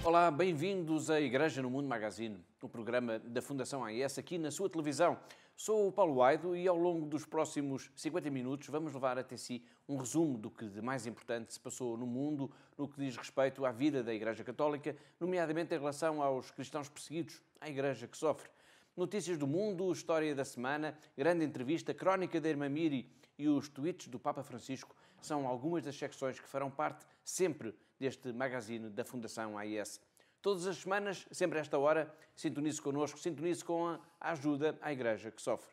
Olá, bem-vindos à Igreja no Mundo Magazine, o programa da Fundação AIS aqui na sua televisão. Sou o Paulo Aido e ao longo dos próximos 50 minutos vamos levar até si um resumo do que de mais importante se passou no mundo no que diz respeito à vida da Igreja Católica, nomeadamente em relação aos cristãos perseguidos, à Igreja que sofre. Notícias do mundo, história da semana, grande entrevista, crónica da Irmã Miri e os tweets do Papa Francisco são algumas das secções que farão parte sempre deste magazine da Fundação AIS. Todas as semanas, sempre a esta hora, sintonize connosco, sintonize com a ajuda à Igreja que sofre.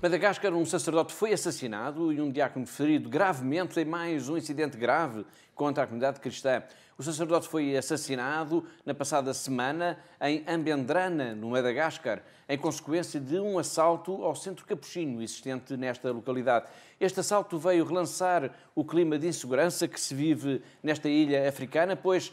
Madagascar, um sacerdote foi assassinado e um diácono ferido gravemente em mais um incidente grave contra a comunidade cristã. O sacerdote foi assassinado na passada semana em Ambendrana, no Madagascar, em consequência de um assalto ao centro capuchinho existente nesta localidade. Este assalto veio relançar o clima de insegurança que se vive nesta ilha africana, pois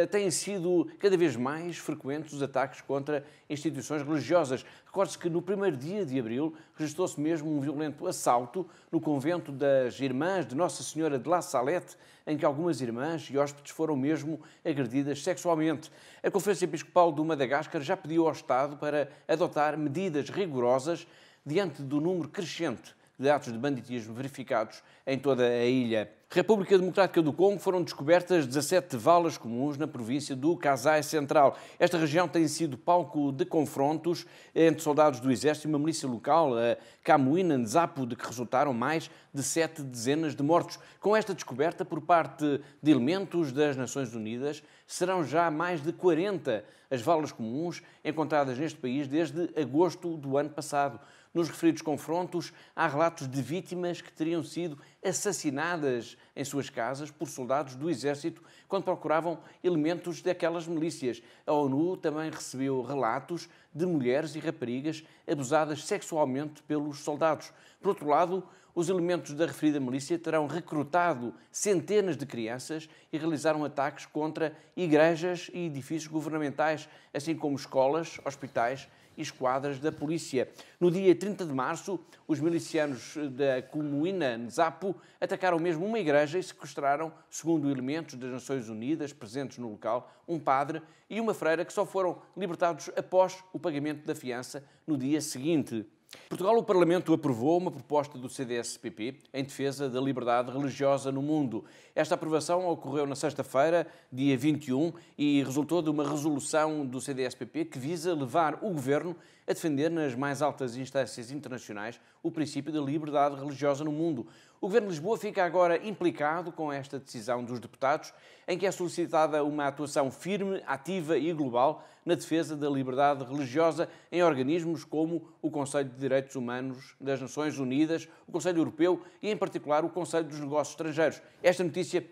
têm sido cada vez mais frequentes os ataques contra instituições religiosas. Recorde-se que no primeiro dia de abril registrou-se mesmo um violento assalto no convento das Irmãs de Nossa Senhora de La Salette, em que algumas irmãs e hóspedes foram mesmo agredidas sexualmente. A Conferência Episcopal do Madagascar já pediu ao Estado para adotar medidas rigorosas diante do número crescente de atos de banditismo verificados em toda a ilha. República Democrática do Congo foram descobertas 17 valas comuns na província do Kasai Central. Esta região tem sido palco de confrontos entre soldados do exército e uma milícia local, a Camuina Nzapu, de que resultaram mais de 7 dezenas de mortos. Com esta descoberta por parte de elementos das Nações Unidas, serão já mais de 40 as valas comuns encontradas neste país desde agosto do ano passado. Nos referidos confrontos, há relatos de vítimas que teriam sido assassinadas em suas casas por soldados do Exército quando procuravam elementos daquelas milícias. A ONU também recebeu relatos de mulheres e raparigas abusadas sexualmente pelos soldados. Por outro lado, os elementos da referida milícia terão recrutado centenas de crianças e realizaram ataques contra igrejas e edifícios governamentais, assim como escolas, hospitais e esquadras da polícia. No dia 30 de março, os milicianos da Camuina Nzapu atacaram mesmo uma igreja e sequestraram, segundo elementos das Nações Unidas presentes no local, um padre e uma freira que só foram libertados após o pagamento da fiança no dia seguinte. Portugal, o Parlamento aprovou uma proposta do CDS-PP em defesa da liberdade religiosa no mundo. Esta aprovação ocorreu na sexta-feira, dia 21, e resultou de uma resolução do CDS-PP que visa levar o Governo a defender nas mais altas instâncias internacionais o princípio da liberdade religiosa no mundo. O Governo de Lisboa fica agora implicado com esta decisão dos deputados, em que é solicitada uma atuação firme, ativa e global na defesa da liberdade religiosa em organismos como o Conselho de Direitos Humanos das Nações Unidas, o Conselho Europeu e, em particular, o Conselho dos Negócios Estrangeiros. Esta notícia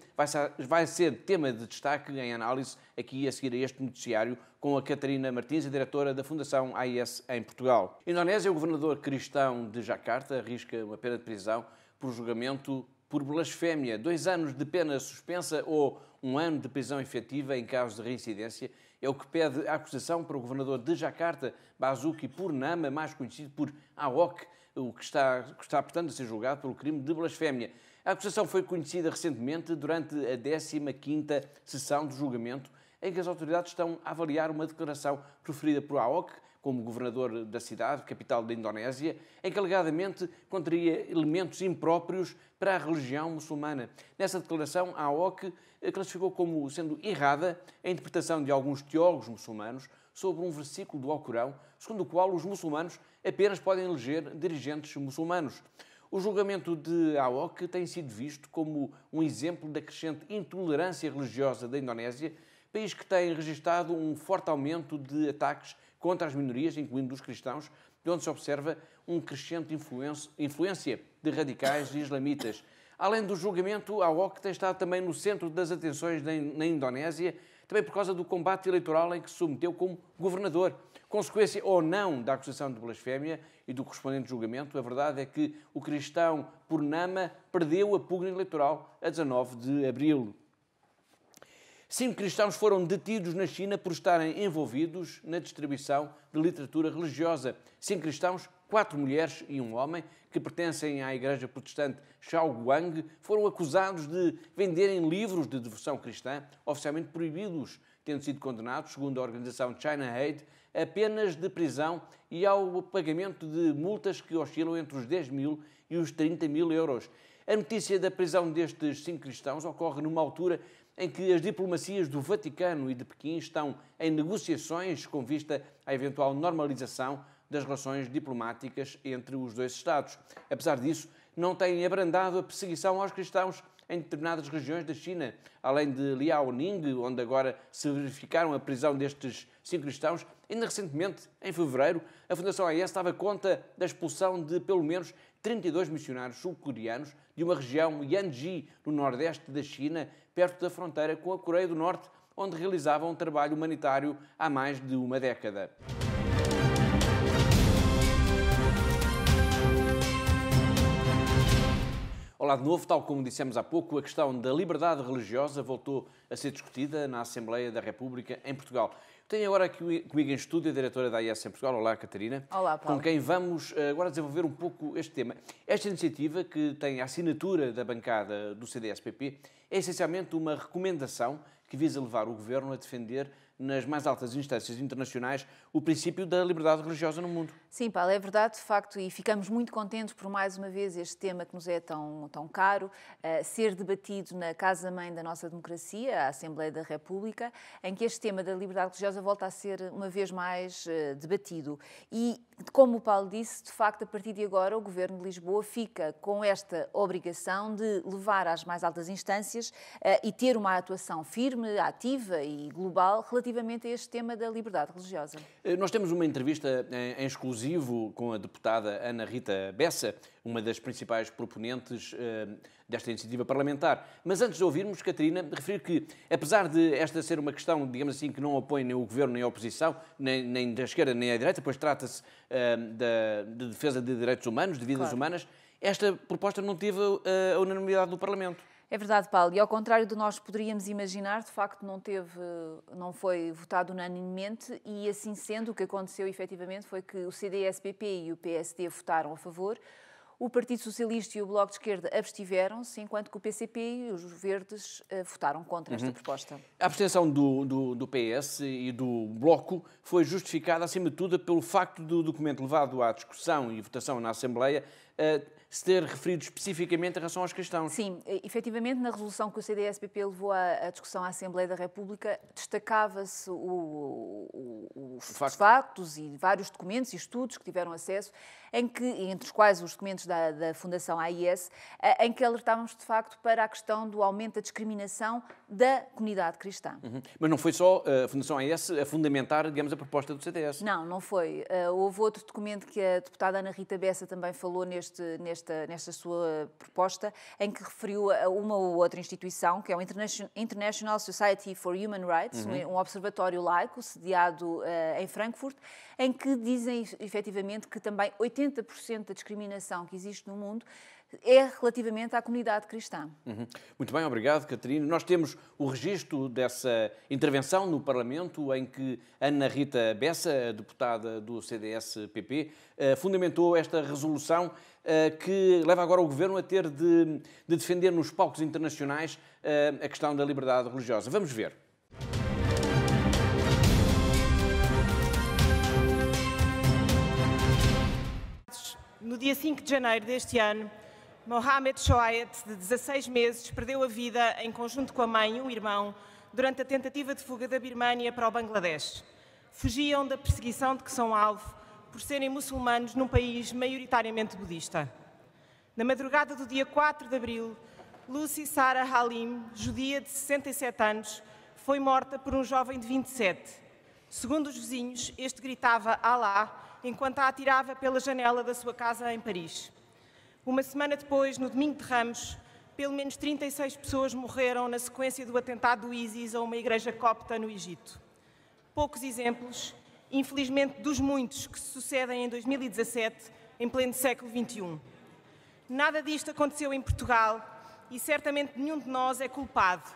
vai ser tema de destaque em análise aqui a seguir a este noticiário com a Catarina Martins, a diretora da Fundação AIS em Portugal. Indonésia, o governador cristão de Jakarta arrisca uma pena de prisão por julgamento por blasfémia, 2 anos de pena suspensa ou 1 ano de prisão efetiva em caso de reincidência. É o que pede a acusação para o governador de Jakarta, Basuki Purnama, mais conhecido por Ahok, o que está portanto a ser julgado pelo crime de blasfémia. A acusação foi conhecida recentemente durante a 15ª sessão de julgamento, em que as autoridades estão a avaliar uma declaração proferida por Ahok, como governador da cidade, capital da Indonésia, em que alegadamente conteria elementos impróprios para a religião muçulmana. Nessa declaração, a Ahok classificou como sendo errada a interpretação de alguns teólogos muçulmanos sobre um versículo do Alcorão, segundo o qual os muçulmanos apenas podem eleger dirigentes muçulmanos. O julgamento de Ahok tem sido visto como um exemplo da crescente intolerância religiosa da Indonésia, país que tem registrado um forte aumento de ataques contra as minorias, incluindo os cristãos, de onde se observa uma crescente influência de radicais islamitas. Além do julgamento, Ahok tem estado também no centro das atenções na Indonésia, também por causa do combate eleitoral em que se submeteu como governador. Consequência ou não da acusação de blasfémia e do correspondente julgamento, a verdade é que o cristão Purnama perdeu a pugna eleitoral a 19 de abril. 5 cristãos foram detidos na China por estarem envolvidos na distribuição de literatura religiosa. 5 cristãos 4 mulheres e um homem que pertencem à Igreja Protestante Shaoguang foram acusados de venderem livros de devoção cristã oficialmente proibidos, tendo sido condenados, segundo a organização China Aid, a penas de prisão e ao pagamento de multas que oscilam entre os 10 mil e os 30 mil euros. A notícia da prisão destes 5 cristãos ocorre numa altura em que as diplomacias do Vaticano e de Pequim estão em negociações com vista à eventual normalização das relações diplomáticas entre os dois Estados. Apesar disso, não têm abrandado a perseguição aos cristãos em determinadas regiões da China. Além de Liaoning, onde agora se verificaram a prisão destes 5 cristãos, ainda recentemente, em fevereiro, a Fundação AIS estava conta da expulsão de pelo menos 32 missionários sul-coreanos de uma região Yanji, no nordeste da China, perto da fronteira com a Coreia do Norte, onde realizavam um trabalho humanitário há mais de uma década. Olá de novo, tal como dissemos há pouco, a questão da liberdade religiosa voltou a ser discutida na Assembleia da República em Portugal. Tenho agora aqui comigo em estúdio a diretora da AIS em Portugal. Olá, Catarina. Olá, Paulo. Com quem vamos agora desenvolver um pouco este tema. Esta iniciativa, que tem a assinatura da bancada do CDS-PP, é essencialmente uma recomendação que visa levar o Governo a defender nas mais altas instâncias internacionais o princípio da liberdade religiosa no mundo. Sim, Paulo, é verdade, de facto, e ficamos muito contentes por mais uma vez este tema que nos é tão caro ser debatido na casa-mãe da nossa democracia, a Assembleia da República, em que este tema da liberdade religiosa volta a ser uma vez mais debatido. E, como o Paulo disse, de facto, a partir de agora o Governo de Lisboa fica com esta obrigação de levar às mais altas instâncias e ter uma atuação firme, ativa e global relativamente a este tema da liberdade religiosa. Nós temos uma entrevista em exclusivo com a deputada Ana Rita Bessa, uma das principais proponentes desta iniciativa parlamentar. Mas antes de ouvirmos, Catarina, referir que, apesar de esta ser uma questão, digamos assim, que não opõe nem o Governo nem a oposição, nem da esquerda nem da direita, pois trata-se de defesa de direitos humanos, de vidas humanas, esta proposta não teve a unanimidade do Parlamento. É verdade, Paulo, e ao contrário do que nós poderíamos imaginar, de facto não foi votado unanimemente e, assim sendo, o que aconteceu efetivamente foi que o CDS-PP e o PSD votaram a favor, o Partido Socialista e o Bloco de Esquerda abstiveram-se, enquanto que o PCP e os Verdes votaram contra esta proposta. A abstenção do PS e do Bloco foi justificada, acima de tudo, pelo facto do documento levado à discussão e votação na Assembleia se ter referido especificamente em relação aos cristãos. Sim, efetivamente, na resolução que o CDS-PP levou à discussão à Assembleia da República, destacava-se os factos e vários documentos e estudos que tiveram acesso, entre os quais os documentos da Fundação AIS, em que alertávamos, de facto, para a questão do aumento da discriminação da comunidade cristã. Mas não foi só a Fundação AIS a fundamentar, digamos, a proposta do CDS. Não foi. Houve outro documento que a deputada Ana Rita Bessa também falou nesta sua proposta, em que referiu a uma ou outra instituição, que é o International Society for Human Rights, um observatório laico sediado em Frankfurt, em que dizem efetivamente que também 80% da discriminação que existe no mundo é relativamente à comunidade cristã. Muito bem, obrigado, Catarina. Nós temos o registro dessa intervenção no Parlamento em que Ana Rita Bessa, a deputada do CDS-PP, fundamentou esta resolução que leva agora o Governo a ter de defender nos palcos internacionais a questão da liberdade religiosa. Vamos ver. No dia 5 de janeiro deste ano, Mohamed Shoayat, de 16 meses, perdeu a vida em conjunto com a mãe e um irmão durante a tentativa de fuga da Birmânia para o Bangladesh. Fugiam da perseguição de que são alvo por serem muçulmanos num país maioritariamente budista. Na madrugada do dia 4 de abril, Lucy Sarah Halim, judia de 67 anos, foi morta por um jovem de 27. Segundo os vizinhos, este gritava "Alá" enquanto a atirava pela janela da sua casa em Paris. Uma semana depois, no domingo de Ramos, pelo menos 36 pessoas morreram na sequência do atentado do ISIS a uma igreja copta no Egito. Poucos exemplos, infelizmente, dos muitos que se sucedem em 2017, em pleno século XXI. Nada disto aconteceu em Portugal e certamente nenhum de nós é culpado,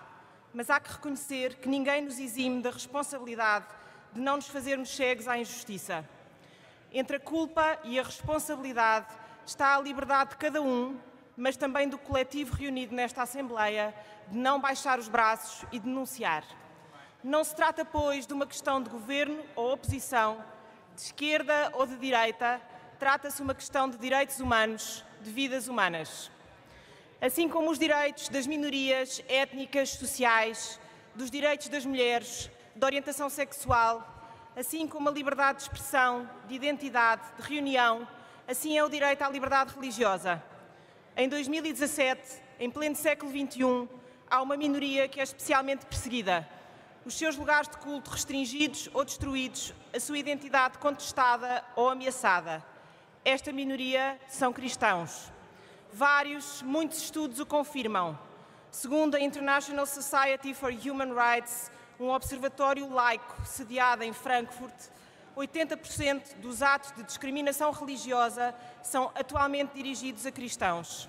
mas há que reconhecer que ninguém nos exime da responsabilidade de não nos fazermos cegos à injustiça. Entre a culpa e a responsabilidade está a liberdade de cada um, mas também do coletivo reunido nesta Assembleia, de não baixar os braços e denunciar. Não se trata, pois, de uma questão de governo ou oposição, de esquerda ou de direita, trata-se de uma questão de direitos humanos, de vidas humanas. Assim como os direitos das minorias étnicas, sociais, dos direitos das mulheres, de orientação sexual, assim como a liberdade de expressão, de identidade, de reunião, assim é o direito à liberdade religiosa. Em 2017, em pleno século XXI, há uma minoria que é especialmente perseguida. Os seus lugares de culto restringidos ou destruídos, a sua identidade contestada ou ameaçada. Esta minoria são cristãos. Muitos estudos o confirmam. Segundo a International Society for Human Rights, um observatório laico sediado em Frankfurt, 80% dos atos de discriminação religiosa são atualmente dirigidos a cristãos.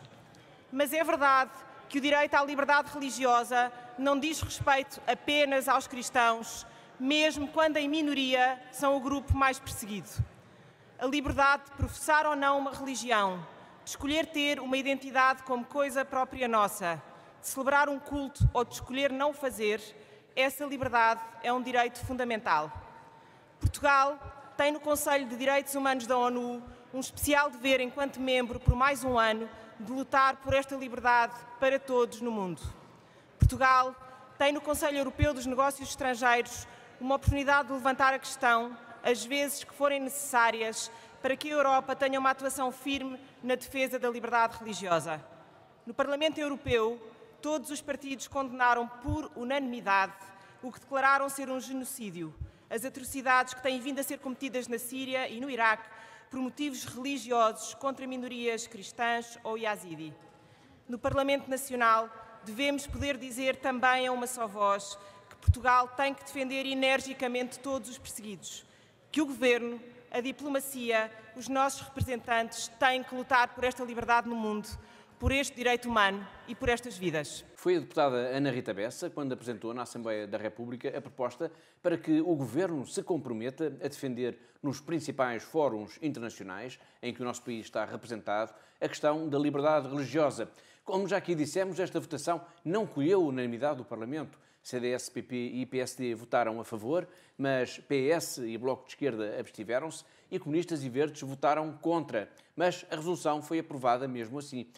Mas é verdade que o direito à liberdade religiosa não diz respeito apenas aos cristãos, mesmo quando em minoria são o grupo mais perseguido. A liberdade de professar ou não uma religião, de escolher ter uma identidade como coisa própria nossa, de celebrar um culto ou de escolher não fazer, essa liberdade é um direito fundamental. Portugal tem no Conselho de Direitos Humanos da ONU um especial dever, enquanto membro, por mais um ano, de lutar por esta liberdade para todos no mundo. Portugal tem no Conselho Europeu dos Negócios Estrangeiros uma oportunidade de levantar a questão, às vezes que forem necessárias, para que a Europa tenha uma atuação firme na defesa da liberdade religiosa. No Parlamento Europeu, todos os partidos condenaram por unanimidade o que declararam ser um genocídio, as atrocidades que têm vindo a ser cometidas na Síria e no Iraque por motivos religiosos contra minorias cristãs ou yazidi. No Parlamento Nacional, devemos poder dizer também a uma só voz que Portugal tem que defender energicamente todos os perseguidos, que o Governo, a diplomacia, os nossos representantes têm que lutar por esta liberdade no mundo, por este direito humano e por estas vidas. Foi a deputada Ana Rita Bessa quando apresentou na Assembleia da República a proposta para que o Governo se comprometa a defender nos principais fóruns internacionais em que o nosso país está representado a questão da liberdade religiosa. Como já aqui dissemos, esta votação não colheu unanimidade do Parlamento. CDS, PP e PSD votaram a favor, mas PS e Bloco de Esquerda abstiveram-se e Comunistas e Verdes votaram contra. Mas a resolução foi aprovada mesmo assim.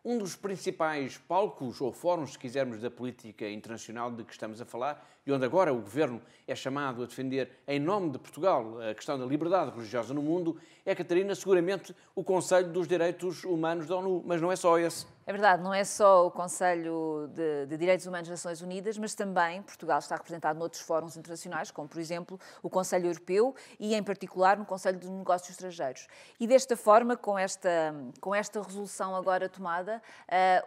Um dos principais palcos ou fóruns, se quisermos, da política internacional de que estamos a falar e onde agora o Governo é chamado a defender, em nome de Portugal, a questão da liberdade religiosa no mundo, é, Catarina, seguramente o Conselho dos Direitos Humanos da ONU, mas não é só esse. É verdade, não é só o Conselho de Direitos Humanos das Nações Unidas, mas também Portugal está representado noutros fóruns internacionais, como, por exemplo, o Conselho Europeu e, em particular, no Conselho de Negócios Estrangeiros. E, desta forma, com esta resolução agora tomada,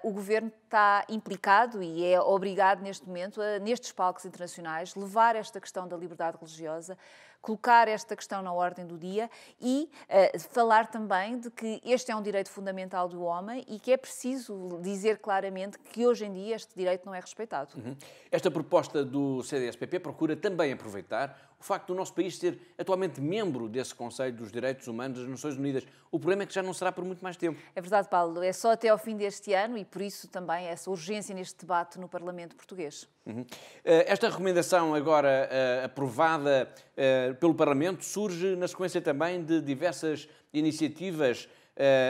o Governo está implicado e é obrigado, neste momento, nestes palcos internacionais, levar esta questão da liberdade religiosa, colocar esta questão na ordem do dia e falar também de que este é um direito fundamental do homem e que é preciso dizer claramente que hoje em dia este direito não é respeitado. Esta proposta do CDS-PP procura também aproveitar o facto do nosso país ser atualmente membro desse Conselho dos Direitos Humanos das Nações Unidas. O problema é que já não será por muito mais tempo. É verdade, Paulo, é só até ao fim deste ano e por isso também essa urgência neste debate no Parlamento português. Esta recomendação agora aprovada pelo Parlamento surge na sequência também de diversas iniciativas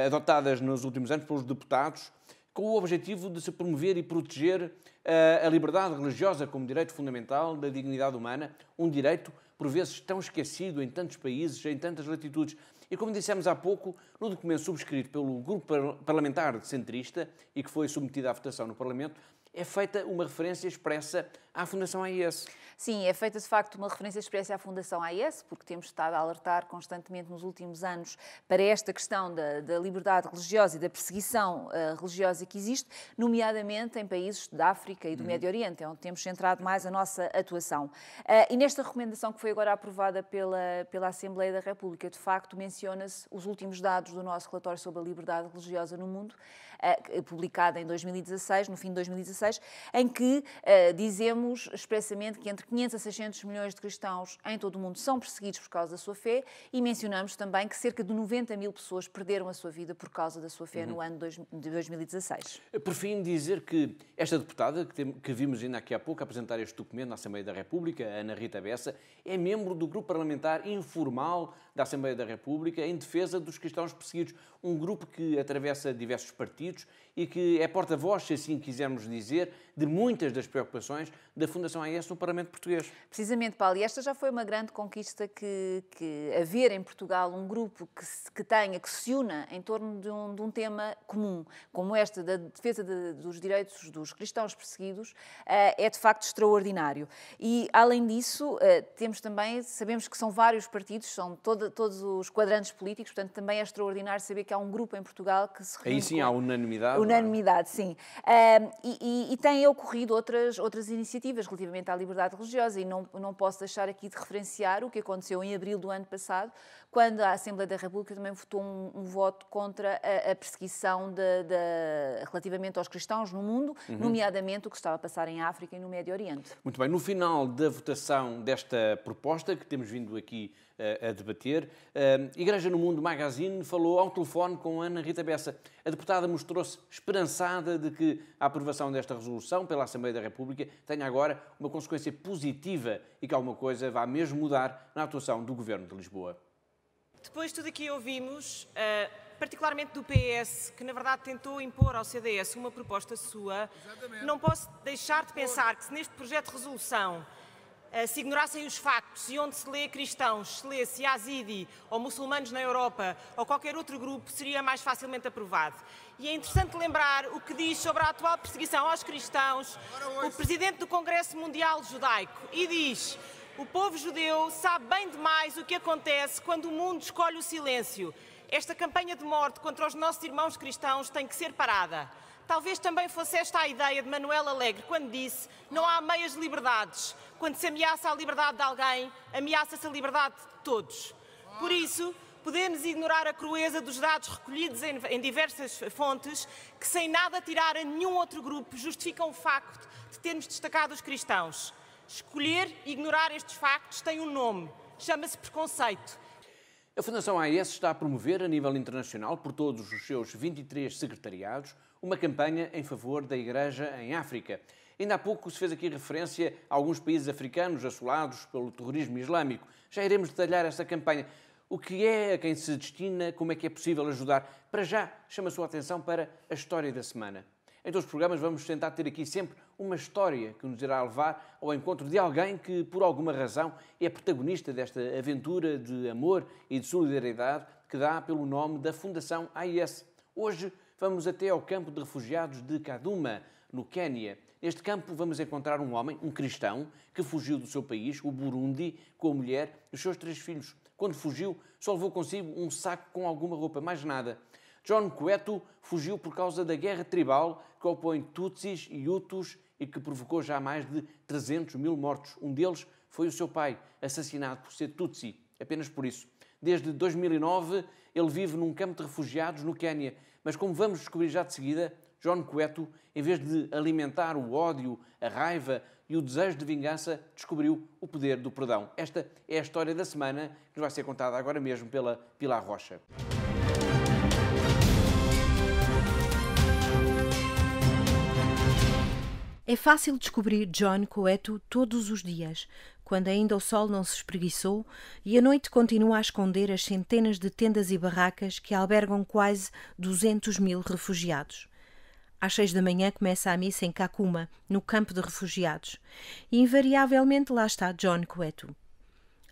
adotadas nos últimos anos pelos deputados com o objetivo de se promover e proteger a liberdade religiosa como direito fundamental da dignidade humana, um direito por vezes tão esquecido em tantos países, em tantas latitudes. E como dissemos há pouco, no documento subscrito pelo Grupo Parlamentar de Centrista e que foi submetido à votação no Parlamento, é feita uma referência expressa à Fundação AIS. Sim, é feita de facto uma referência expressa à Fundação AIS, porque temos estado a alertar constantemente nos últimos anos para esta questão da liberdade religiosa e da perseguição religiosa que existe, nomeadamente em países da África e do Médio Oriente, é onde temos centrado mais a nossa atuação. E nesta recomendação que foi agora aprovada pela Assembleia da República, de facto menciona-se os últimos dados do nosso relatório sobre a liberdade religiosa no mundo, publicado em 2016, no fim de 2016, 2016, em que dizemos expressamente que entre 500 a 600 milhões de cristãos em todo o mundo são perseguidos por causa da sua fé, e mencionamos também que cerca de 90 mil pessoas perderam a sua vida por causa da sua fé no ano de 2016. Por fim, dizer que esta deputada, que vimos ainda aqui há pouco apresentar este documento na Assembleia da República, Ana Rita Bessa, é membro do grupo parlamentar informal da Assembleia da República em defesa dos cristãos perseguidos, um grupo que atravessa diversos partidos e que é porta-voz, se assim quisermos dizer, de muitas das preocupações da Fundação AES no Parlamento Português. Precisamente, Paulo, e esta já foi uma grande conquista que haver em Portugal um grupo que se una em torno de um tema comum, como este da defesa dos direitos dos cristãos perseguidos, é de facto extraordinário. E, além disso, sabemos que são vários partidos, são todos os quadrantes políticos, portanto também é extraordinário saber que há um grupo em Portugal que se reúne. Aí sim há unanimidade. Unanimidade, sim. E têm ocorrido outras iniciativas relativamente à liberdade religiosa, e não posso deixar aqui de referenciar o que aconteceu em abril do ano passado, quando a Assembleia da República também votou um voto contra a perseguição relativamente aos cristãos no mundo, nomeadamente o que estava a passar em África e no Médio Oriente. Muito bem, no final da votação desta proposta, que temos vindo aqui a debater, Igreja no Mundo Magazine falou ao telefone com Ana Rita Bessa. A deputada mostrou-se esperançada de que a aprovação desta resolução pela Assembleia da República tenha agora uma consequência positiva e que alguma coisa vá mesmo mudar na atuação do Governo de Lisboa. Depois de tudo aqui ouvimos, particularmente do PS, que na verdade tentou impor ao CDS uma proposta sua, não posso deixar de pensar que se neste projeto de resolução se ignorassem os factos e onde se lê cristãos, se lê-se Yazidi ou muçulmanos na Europa ou qualquer outro grupo, seria mais facilmente aprovado. E é interessante lembrar o que diz sobre a atual perseguição aos cristãos o presidente do Congresso Mundial Judaico, e diz: o povo judeu sabe bem demais o que acontece quando o mundo escolhe o silêncio. Esta campanha de morte contra os nossos irmãos cristãos tem que ser parada. Talvez também fosse esta a ideia de Manuel Alegre quando disse: não há meias liberdades. Quando se ameaça a liberdade de alguém, ameaça-se a liberdade de todos. Por isso, podemos ignorar a crueza dos dados recolhidos em diversas fontes que, sem nada tirar a nenhum outro grupo, justificam o facto de termos destacado os cristãos. Escolher e ignorar estes factos tem um nome: chama-se preconceito. A Fundação AES está a promover, a nível internacional, por todos os seus 23 secretariados, uma campanha em favor da Igreja em África. Ainda há pouco se fez aqui referência a alguns países africanos assolados pelo terrorismo islâmico. Já iremos detalhar esta campanha. O que é, a quem se destina, como é que é possível ajudar? Para já, chama a sua atenção para a história da semana. Em todos os programas vamos tentar ter aqui sempre uma história que nos irá levar ao encontro de alguém que, por alguma razão, é protagonista desta aventura de amor e de solidariedade que dá pelo nome da Fundação AES. Hoje vamos até ao campo de refugiados de Kaduma, no Quénia. Neste campo vamos encontrar um homem, um cristão, que fugiu do seu país, o Burundi, com a mulher e os seus 3 filhos. Quando fugiu, só levou consigo um saco com alguma roupa, mais nada. John Kwetu fugiu por causa da guerra tribal que opõe Tutsis e Hutus e que provocou já mais de 300 mil mortos. Um deles foi o seu pai, assassinado por ser Tutsi, apenas por isso. Desde 2009, ele vive num campo de refugiados no Quénia. Mas como vamos descobrir já de seguida, John Kwetu, em vez de alimentar o ódio, a raiva e o desejo de vingança, descobriu o poder do perdão. Esta é a história da semana que nos vai ser contada agora mesmo pela Pilar Rocha. É fácil descobrir John Kwetu todos os dias, quando ainda o sol não se espreguiçou e a noite continua a esconder as centenas de tendas e barracas que albergam quase 200 mil refugiados. Às 6 da manhã começa a missa em Kakuma, no campo de refugiados, e invariavelmente lá está John Kwetu.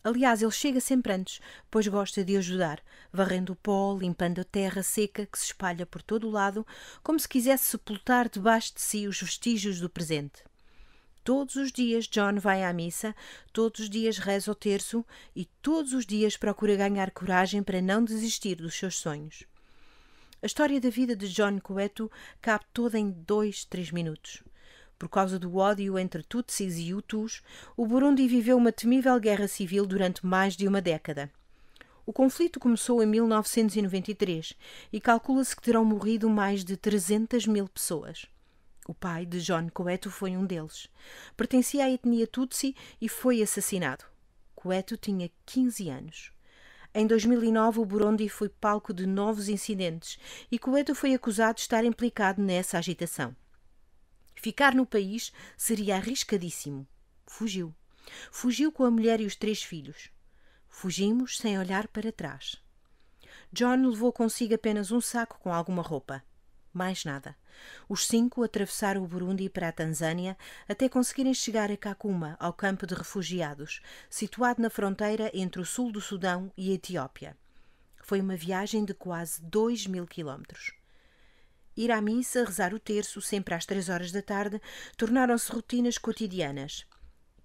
Aliás, ele chega sempre antes, pois gosta de ajudar, varrendo o pó, limpando a terra seca que se espalha por todo o lado, como se quisesse sepultar debaixo de si os vestígios do presente. Todos os dias John vai à missa, todos os dias reza o terço e todos os dias procura ganhar coragem para não desistir dos seus sonhos. A história da vida de John Kwetu cabe toda em 2-3 minutos. Por causa do ódio entre Tutsis e Hutus, o Burundi viveu uma temível guerra civil durante mais de uma década. O conflito começou em 1993 e calcula-se que terão morrido mais de 300 mil pessoas. O pai de John Koueto foi um deles. Pertencia à etnia Tutsi e foi assassinado. Koueto tinha 15 anos. Em 2009, o Burundi foi palco de novos incidentes e Koueto foi acusado de estar implicado nessa agitação. Ficar no país seria arriscadíssimo. Fugiu. Fugiu com a mulher e os 3 filhos. Fugimos sem olhar para trás. John levou consigo apenas um saco com alguma roupa. Mais nada. Os 5 atravessaram o Burundi para a Tanzânia até conseguirem chegar a Kakuma, ao campo de refugiados, situado na fronteira entre o sul do Sudão e a Etiópia. Foi uma viagem de quase 2.000 quilómetros. Ir à missa, rezar o terço, sempre às 3 horas da tarde, tornaram-se rotinas cotidianas,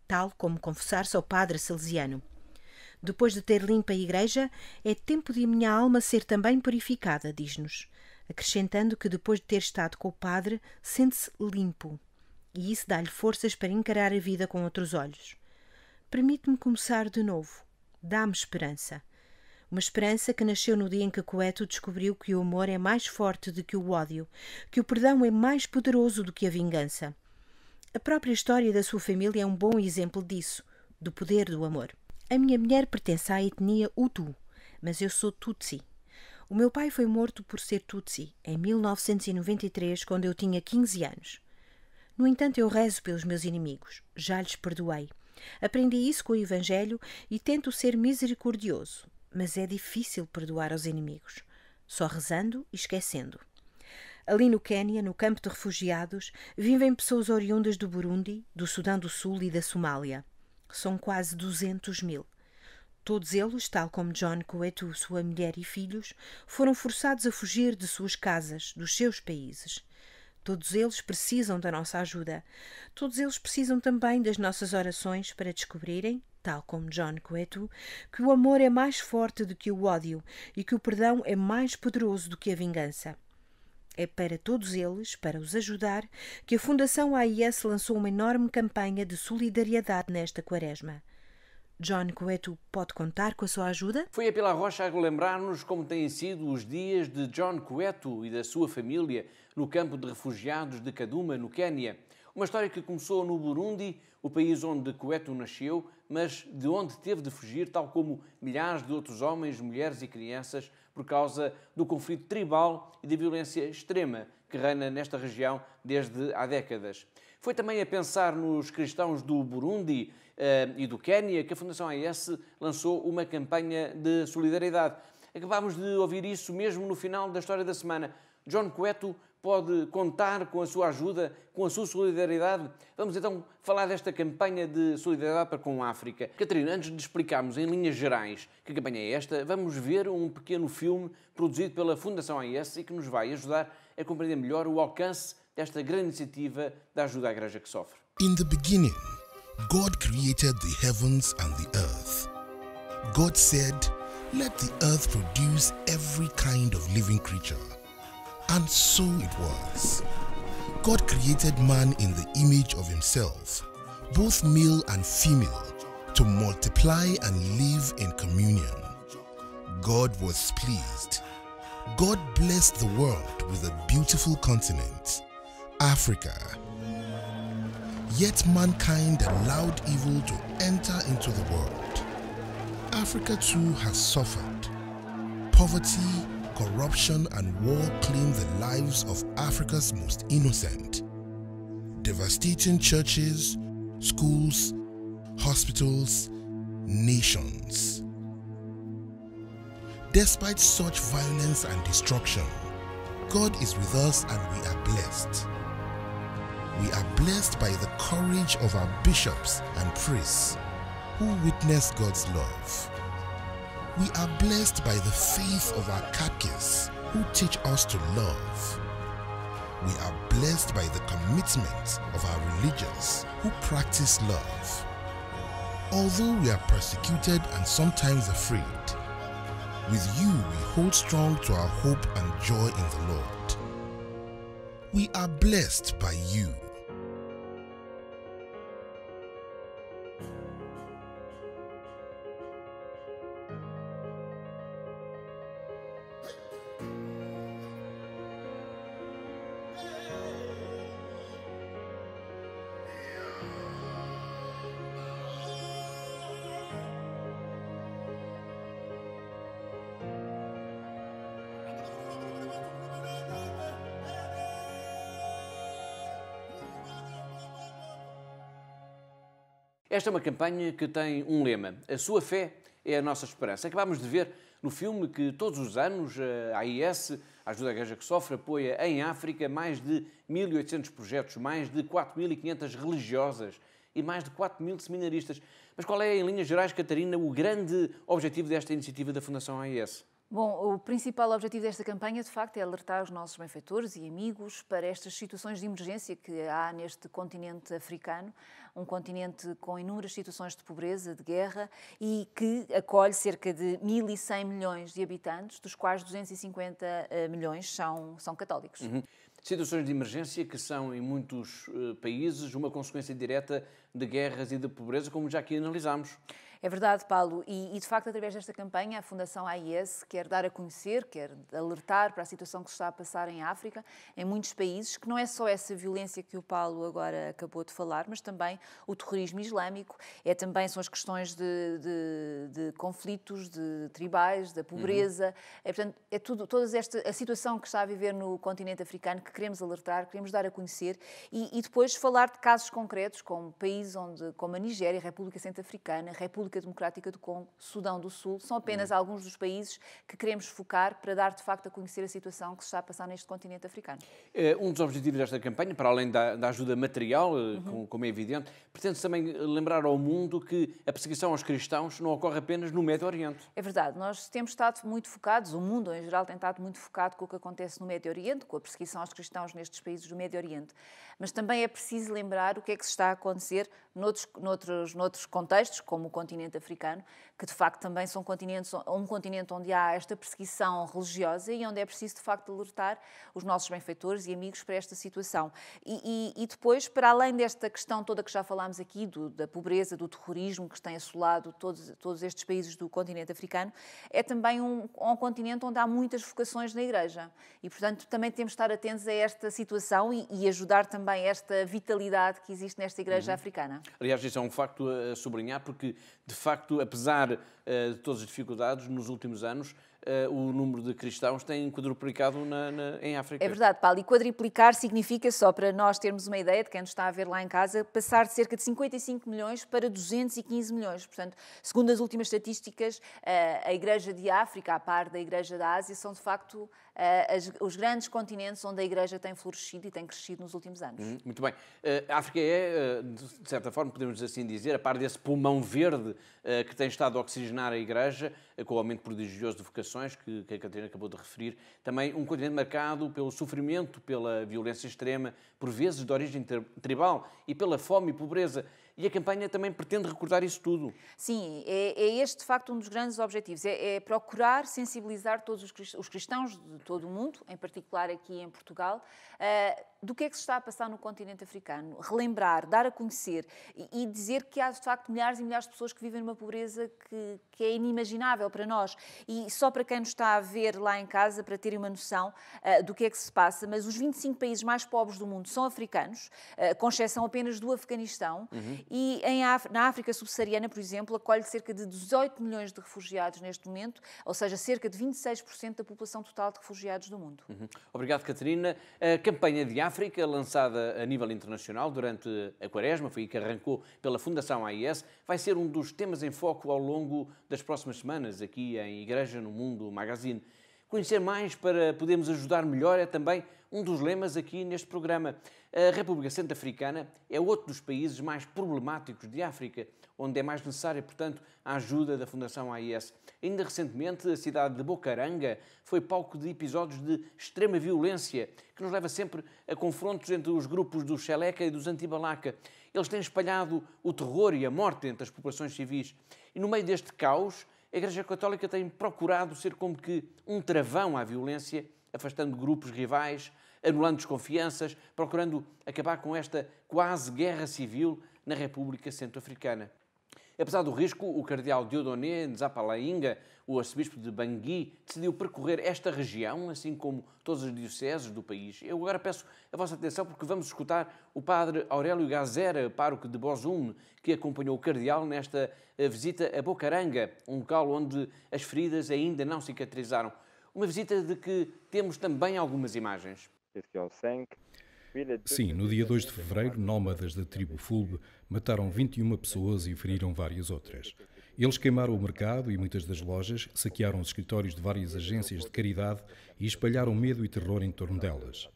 tal como confessar-se ao padre salesiano. Depois de ter limpa a igreja, é tempo de a minha alma ser também purificada, diz-nos, acrescentando que depois de ter estado com o padre, sente-se limpo, e isso dá-lhe forças para encarar a vida com outros olhos. Permite-me começar de novo. Dá-me esperança. Uma esperança que nasceu no dia em que Koueto descobriu que o amor é mais forte do que o ódio, que o perdão é mais poderoso do que a vingança. A própria história da sua família é um bom exemplo disso, do poder do amor. A minha mulher pertence à etnia Hutu, mas eu sou Tutsi. O meu pai foi morto por ser Tutsi em 1993, quando eu tinha 15 anos. No entanto, eu rezo pelos meus inimigos. Já lhes perdoei. Aprendi isso com o Evangelho e tento ser misericordioso. Mas é difícil perdoar aos inimigos. Só rezando e esquecendo. Ali no Quênia, no campo de refugiados, vivem pessoas oriundas do Burundi, do Sudão do Sul e da Somália. São quase 200.000. Todos eles, tal como John Koueto, sua mulher e filhos, foram forçados a fugir de suas casas, dos seus países. Todos eles precisam da nossa ajuda. Todos eles precisam também das nossas orações para descobrirem, tal como John Koueto, que o amor é mais forte do que o ódio e que o perdão é mais poderoso do que a vingança. É para todos eles, para os ajudar, que a Fundação AIS lançou uma enorme campanha de solidariedade nesta quaresma. John Koueto pode contar com a sua ajuda? Foi a Pilar Rocha a relembrar-nos como têm sido os dias de John Koueto e da sua família no campo de refugiados de Kaduma, no Quênia. Uma história que começou no Burundi, o país onde Koueto nasceu, mas de onde teve de fugir, tal como milhares de outros homens, mulheres e crianças, por causa do conflito tribal e da violência extrema que reina nesta região desde há décadas. Foi também a pensar nos cristãos do Burundi e do Quênia que a Fundação AIS lançou uma campanha de solidariedade. Acabámos de ouvir isso mesmo no final da história da semana. John Koueto pode contar com a sua ajuda, com a sua solidariedade. Vamos então falar desta campanha de solidariedade para com a África. Catarina, antes de explicarmos em linhas gerais que campanha é esta, vamos ver um pequeno filme produzido pela Fundação AIS e que nos vai ajudar a compreender melhor o alcance desta grande iniciativa da ajuda à Igreja que sofre. In the beginning, God created the heavens and the earth. God said, "Let the earth produce every kind of living creature." And so it was. God created man in the image of himself, both male and female, to multiply and live in communion. God was pleased. God blessed the world with a beautiful continent, Africa. Yet mankind allowed evil to enter into the world. Africa too has suffered. Poverty, corruption and war claim the lives of Africa's most innocent, devastating churches, schools, hospitals, nations. Despite such violence and destruction, God is with us and we are blessed. We are blessed by the courage of our bishops and priests who witness God's love. We are blessed by the faith of our catechists who teach us to love. We are blessed by the commitment of our religious who practice love. Although we are persecuted and sometimes afraid, with you we hold strong to our hope and joy in the Lord. We are blessed by you. Esta é uma campanha que tem um lema: a sua fé é a nossa esperança. Acabámos de ver no filme que todos os anos a AIS, a Ajuda à Igreja que Sofre, apoia em África mais de 1.800 projetos, mais de 4.500 religiosas e mais de 4.000 seminaristas. Mas qual é, em linhas gerais, Catarina, o grande objetivo desta iniciativa da Fundação AIS? Bom, o principal objetivo desta campanha, de facto, é alertar os nossos benfeitores e amigos para estas situações de emergência que há neste continente africano, um continente com inúmeras situações de pobreza, de guerra e que acolhe cerca de 1.100 milhões de habitantes, dos quais 250 milhões são católicos. Situações de emergência que são, em muitos países, uma consequência direta de guerras e de pobreza, como já aqui analisámos. É verdade, Paulo, e de facto, através desta campanha, a Fundação AIS quer dar a conhecer, quer alertar para a situação que se está a passar em África, em muitos países, que não é só essa violência que o Paulo agora acabou de falar, mas também o terrorismo islâmico, são as questões de conflitos de tribais, da pobreza, portanto, é toda a situação que está a viver no continente africano que queremos alertar, queremos dar a conhecer e depois falar de casos concretos, como países como a Nigéria, a República Centro-Africana, a República Democrática do Congo, Sudão do Sul, são apenas alguns dos países que queremos focar para dar, de facto, a conhecer a situação que se está a passar neste continente africano. Um dos objetivos desta campanha, para além da ajuda material, como é evidente, pretende-se também lembrar ao mundo que a perseguição aos cristãos não ocorre apenas no Médio Oriente. É verdade, nós temos estado muito focados, o mundo em geral tem estado muito focado com o que acontece no Médio Oriente, com a perseguição aos cristãos nestes países do Médio Oriente, mas também é preciso lembrar o que é que se está a acontecer noutros contextos, como o continente africano, que de facto também são um continente onde há esta perseguição religiosa e onde é preciso de facto alertar os nossos benfeitores e amigos para esta situação. E depois, para além desta questão toda que já falámos aqui, da pobreza, do terrorismo que tem assolado todos estes países do continente africano, é também um continente onde há muitas vocações na Igreja e, portanto, também temos de estar atentos a esta situação e ajudar também esta vitalidade que existe nesta Igreja africana. Aliás, isso é um facto a sublinhar, porque, de facto, apesar de todas as dificuldades, nos últimos anos, o número de cristãos tem quadruplicado em África. É verdade, Paulo, e quadriplicar significa, só para nós termos uma ideia de quem nos está a ver lá em casa, passar de cerca de 55 milhões para 215 milhões. Portanto, segundo as últimas estatísticas, a Igreja de África, a par da Igreja da Ásia, são de facto os grandes continentes onde a Igreja tem florescido e tem crescido nos últimos anos. Muito bem. A África é, de certa forma, podemos assim dizer, a par desse pulmão verde que tem estado a oxigenar a Igreja, com o aumento prodigioso de vocações que a Catarina acabou de referir, também um continente marcado pelo sofrimento, pela violência extrema, por vezes de origem tribal, e pela fome e pobreza. E a campanha também pretende recordar isso tudo. Sim, é este, de facto, um dos grandes objetivos. É procurar sensibilizar todos os cristãos de todo o mundo, em particular aqui em Portugal, do que é que se está a passar no continente africano. Relembrar, dar a conhecer e dizer que há, de facto, milhares e milhares de pessoas que vivem numa pobreza que é inimaginável para nós. E só para quem nos está a ver lá em casa, para terem uma noção do que é que se passa, mas os 25 países mais pobres do mundo são africanos, com exceção apenas do Afeganistão. E na África subsaariana, por exemplo, acolhe cerca de 18 milhões de refugiados neste momento, ou seja, cerca de 26% da população total de refugiados do mundo. Obrigado, Catarina. A campanha de África, lançada a nível internacional durante a Quaresma, foi aí que arrancou pela Fundação AIS, vai ser um dos temas em foco ao longo das próximas semanas, aqui em Igreja no Mundo Magazine. Conhecer mais para podermos ajudar melhor é também um dos lemas aqui neste programa. A República Centro-Africana é outro dos países mais problemáticos de África, onde é mais necessária, portanto, a ajuda da Fundação AIS. Ainda recentemente, a cidade de Bocaranga foi palco de episódios de extrema violência, que nos leva sempre a confrontos entre os grupos dos Xeleca e dos Antibalaka. Eles têm espalhado o terror e a morte entre as populações civis. E no meio deste caos, a Igreja Católica tem procurado ser como que um travão à violência, afastando grupos rivais, anulando desconfianças, procurando acabar com esta quase guerra civil na República Centro-Africana. Apesar do risco, o cardeal Dieudonné Nzapalainga, o arcebispo de Bangui, decidiu percorrer esta região, assim como todas as dioceses do país. Eu agora peço a vossa atenção porque vamos escutar o padre Aurélio Gazera, pároco de Bozoum, que acompanhou o cardeal nesta visita a Bocaranga, um local onde as feridas ainda não cicatrizaram. Uma visita de que temos também algumas imagens. Sim, no dia 2 de fevereiro, nómadas da tribo Fulbe mataram 21 pessoas e feriram várias outras. Eles queimaram o mercado e muitas das lojas, saquearam os escritórios de várias agências de caridade e espalharam medo e terror em torno delas.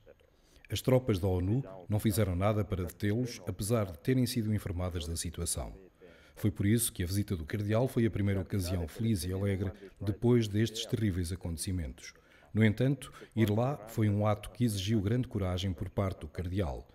As tropas da ONU não fizeram nada para detê-los, apesar de terem sido informadas da situação. Foi por isso que a visita do cardeal foi a primeira ocasião feliz e alegre depois destes terríveis acontecimentos. No entanto, ir lá foi um ato que exigiu grande coragem por parte do cardeal.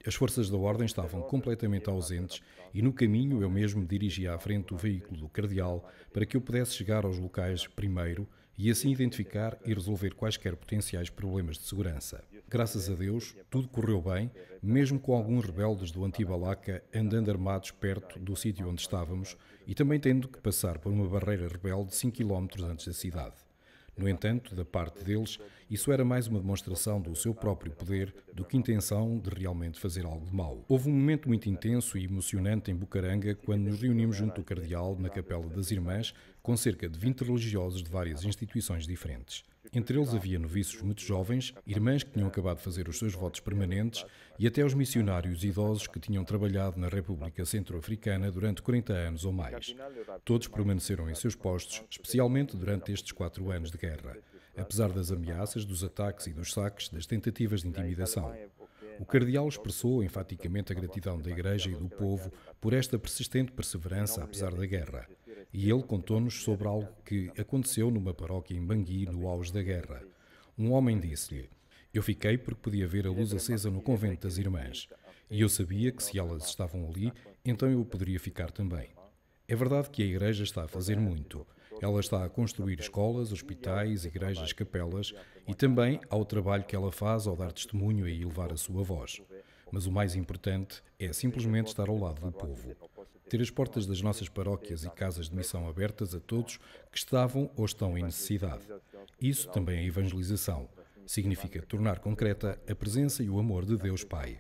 As forças da ordem estavam completamente ausentes e no caminho eu mesmo me dirigi à frente do veículo do cardeal para que eu pudesse chegar aos locais primeiro e assim identificar e resolver quaisquer potenciais problemas de segurança. Graças a Deus, tudo correu bem, mesmo com alguns rebeldes do Anti-Balaka andando armados perto do sítio onde estávamos e também tendo que passar por uma barreira rebelde 5 km antes da cidade. No entanto, da parte deles, isso era mais uma demonstração do seu próprio poder do que intenção de realmente fazer algo de mau. Houve um momento muito intenso e emocionante em Bucaranga quando nos reunimos junto do cardeal na Capela das Irmãs com cerca de 20 religiosos de várias instituições diferentes. Entre eles havia noviços muito jovens, irmãs que tinham acabado de fazer os seus votos permanentes e até os missionários idosos que tinham trabalhado na República Centro-Africana durante 40 anos ou mais. Todos permaneceram em seus postos, especialmente durante estes 4 anos de guerra, apesar das ameaças, dos ataques e dos saques, das tentativas de intimidação. O cardeal expressou enfaticamente a gratidão da Igreja e do povo por esta persistente perseverança apesar da guerra. E ele contou-nos sobre algo que aconteceu numa paróquia em Bangui no auge da guerra. Um homem disse-lhe: "Eu fiquei porque podia ver a luz acesa no convento das irmãs. E eu sabia que se elas estavam ali, então eu poderia ficar também." É verdade que a Igreja está a fazer muito. Ela está a construir escolas, hospitais, igrejas, capelas e também há o trabalho que ela faz ao dar testemunho e elevar a sua voz. Mas o mais importante é simplesmente estar ao lado do povo. Ter as portas das nossas paróquias e casas de missão abertas a todos que estavam ou estão em necessidade. Isso também é evangelização. Significa tornar concreta a presença e o amor de Deus Pai.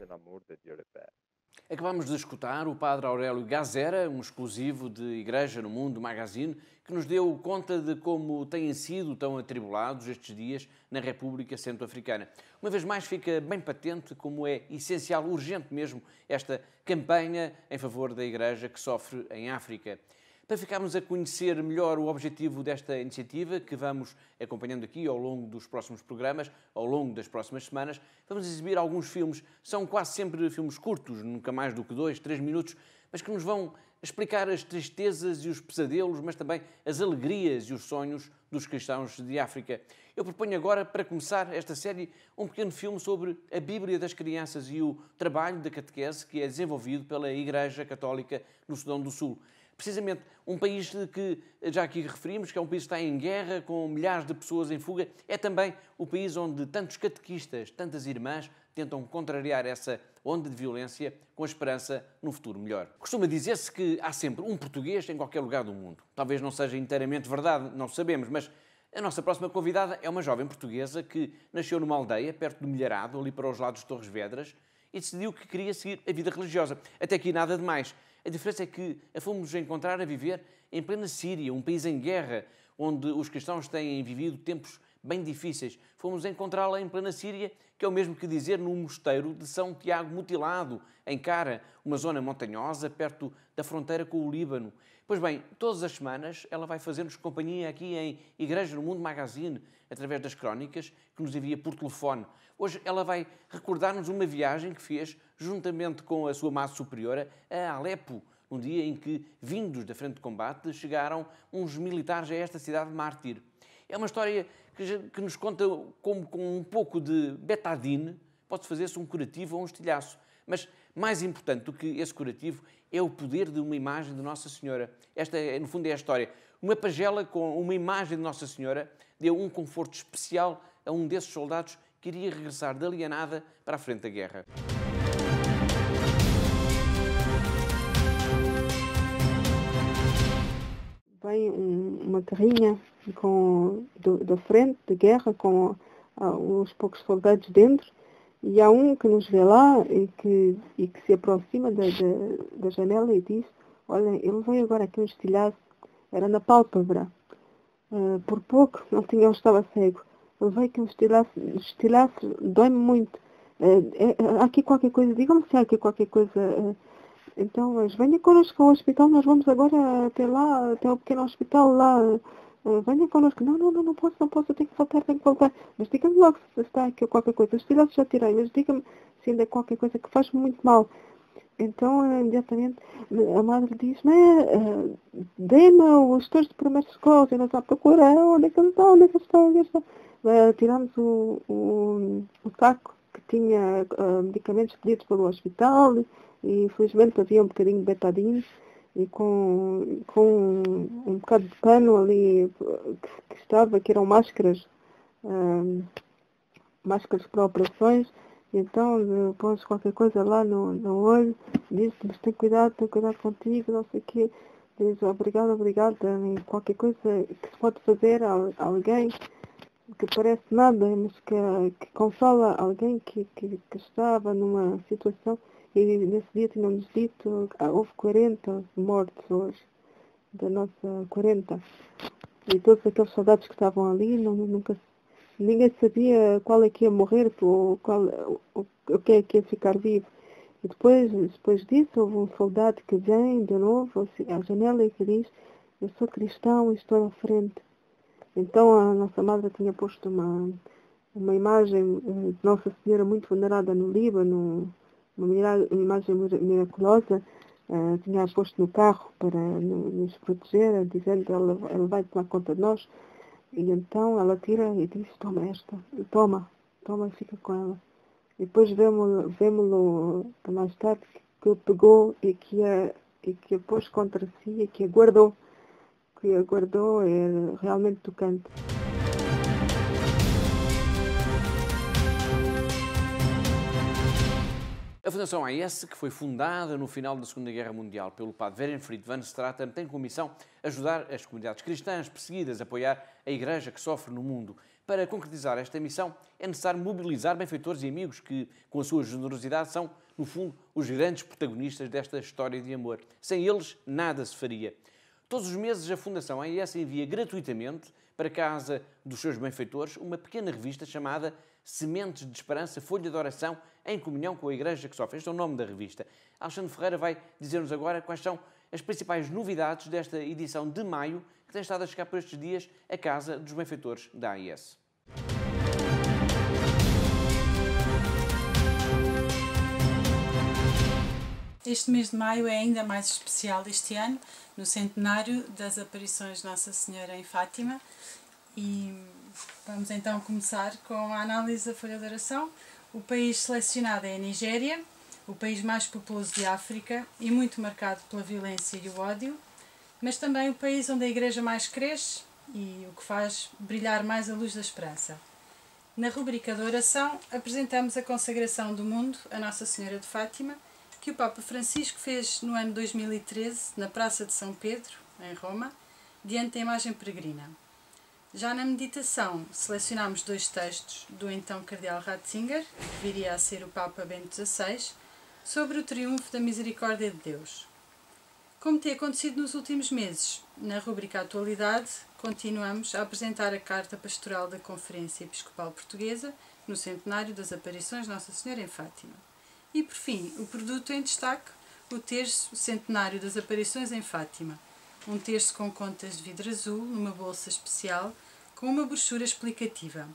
Acabamos de escutar o Padre Aurélio Gazera, um exclusivo de Igreja no Mundo Magazine, que nos deu conta de como têm sido tão atribulados estes dias na República Centro-Africana. Uma vez mais fica bem patente como é essencial, urgente mesmo, esta campanha em favor da Igreja que sofre em África. Para ficarmos a conhecer melhor o objetivo desta iniciativa, que vamos acompanhando aqui ao longo dos próximos programas, ao longo das próximas semanas, vamos exibir alguns filmes. São quase sempre filmes curtos, nunca mais do que 2, 3 minutos, mas que nos vão explicar as tristezas e os pesadelos, mas também as alegrias e os sonhos dos cristãos de África. Eu proponho agora, para começar esta série, um pequeno filme sobre a Bíblia das crianças e o trabalho da catequese que é desenvolvido pela Igreja Católica no Sudão do Sul. Precisamente um país que já aqui referimos, que é um país que está em guerra, com milhares de pessoas em fuga, é também o país onde tantos catequistas, tantas irmãs, tentam contrariar essa onda de violência com a esperança num futuro melhor. Costuma dizer-se que há sempre um português em qualquer lugar do mundo. Talvez não seja inteiramente verdade, não sabemos, mas a nossa próxima convidada é uma jovem portuguesa que nasceu numa aldeia perto do Milharado, ali para os lados de Torres Vedras, e decidiu que queria seguir a vida religiosa. Até aqui nada de mais. A diferença é que a fomos encontrar a viver em plena Síria, um país em guerra, onde os cristãos têm vivido tempos bem difíceis. Fomos encontrá-la em plena Síria, que é o mesmo que dizer num mosteiro de São Tiago Mutilado, em Cara, uma zona montanhosa perto da fronteira com o Líbano. Pois bem, todas as semanas ela vai fazer-nos companhia aqui em Igreja no Mundo Magazine, através das crónicas que nos envia por telefone. Hoje ela vai recordar-nos uma viagem que fez, juntamente com a sua massa superiora, a Alepo, num dia em que, vindos da frente de combate, chegaram uns militares a esta cidade mártir. É uma história que nos conta como com um pouco de betadine pode fazer-se um curativo ou um estilhaço. Mas mais importante do que esse curativo é o poder de uma imagem de Nossa Senhora. Esta, no fundo, é a história. Uma pagela com uma imagem de Nossa Senhora deu um conforto especial a um desses soldados que iria regressar de alienada para a frente da guerra. Vem uma carrinha da frente da guerra com uns poucos soldados dentro e há um que nos vê lá e que se aproxima da janela e diz: "Olha, ele veio agora aqui um estilhaço, era na pálpebra. Por pouco não estava cego. Ele veio aqui um estilhaço, dói-me muito." há aqui qualquer coisa, digam-me se há aqui qualquer coisa. Então, mas venha connosco ao hospital, nós vamos agora até lá, até ao pequeno hospital lá. Venha connosco. Não posso, eu tenho que voltar. Mas diga-me logo se está aqui qualquer coisa. Os tirados já tirei, mas diga-me se ainda é qualquer coisa que faz muito mal. Então, imediatamente, a madre diz-me, dê-me os gestores de primeiros socorros, e nós à procura, onde é que ele está? Tiramos o saco que tinha medicamentos pedidos pelo hospital, e infelizmente havia um bocadinho de betadine, e com um bocado de pano ali que eram máscaras para operações. Então pôs qualquer coisa lá no olho, disse, mas tem cuidado contigo, não sei o quê. Diz, obrigado, e qualquer coisa que se pode fazer a alguém que parece nada, mas que consola alguém que estava numa situação. E nesse dia tínhamos dito, houve 40 mortes hoje, da nossa 40. E todos aqueles soldados que estavam ali, ninguém sabia qual é que ia morrer, ou o que é que ia ficar vivo. E depois disso, houve um soldado que vem de novo à janela e que diz, eu sou cristão e estou à frente. Então a nossa madre tinha posto uma imagem de Nossa Senhora muito venerada no Líbano, uma imagem miraculosa, tinha posto no carro para nos proteger, dizendo que ela vai tomar conta de nós. E então ela tira e diz, toma esta, toma e fica com ela. E depois vemos-lo mais tarde que ele pegou e que a pôs contra si e que a guardou. É realmente tocante. A Fundação AIS, que foi fundada no final da Segunda Guerra Mundial pelo padre Werenfried van Straten, tem como missão ajudar as comunidades cristãs perseguidas a apoiar a Igreja que sofre no mundo. Para concretizar esta missão, é necessário mobilizar benfeitores e amigos que, com a sua generosidade, são, no fundo, os grandes protagonistas desta história de amor. Sem eles, nada se faria. Todos os meses, a Fundação AIS envia gratuitamente para a casa dos seus benfeitores uma pequena revista chamada Sementes de Esperança, Folha de Oração, em comunhão com a Igreja que sofre. Este é o nome da revista. Alexandre Ferreira vai dizer-nos agora quais são as principais novidades desta edição de maio, que tem estado a chegar por estes dias à casa dos benfeitores da AIS. Este mês de maio é ainda mais especial este ano, no centenário das aparições de Nossa Senhora em Fátima. E vamos então começar com a análise da folha de oração. O país selecionado é a Nigéria, o país mais populoso de África e muito marcado pela violência e o ódio, mas também o país onde a Igreja mais cresce e o que faz brilhar mais a luz da esperança. Na rubrica da oração apresentamos a consagração do mundo a Nossa Senhora de Fátima, que o Papa Francisco fez no ano 2013 na Praça de São Pedro, em Roma, diante da imagem peregrina. Já na meditação, selecionámos 2 textos do então Cardeal Ratzinger, que viria a ser o Papa Bento XVI, sobre o triunfo da misericórdia de Deus. Como tem acontecido nos últimos meses, na rubrica Atualidade, continuamos a apresentar a Carta Pastoral da Conferência Episcopal Portuguesa no centenário das aparições de Nossa Senhora em Fátima. E, por fim, o produto em destaque, o terço Centenário das Aparições em Fátima, um terço com contas de vidro azul, numa bolsa especial, com uma brochura explicativa.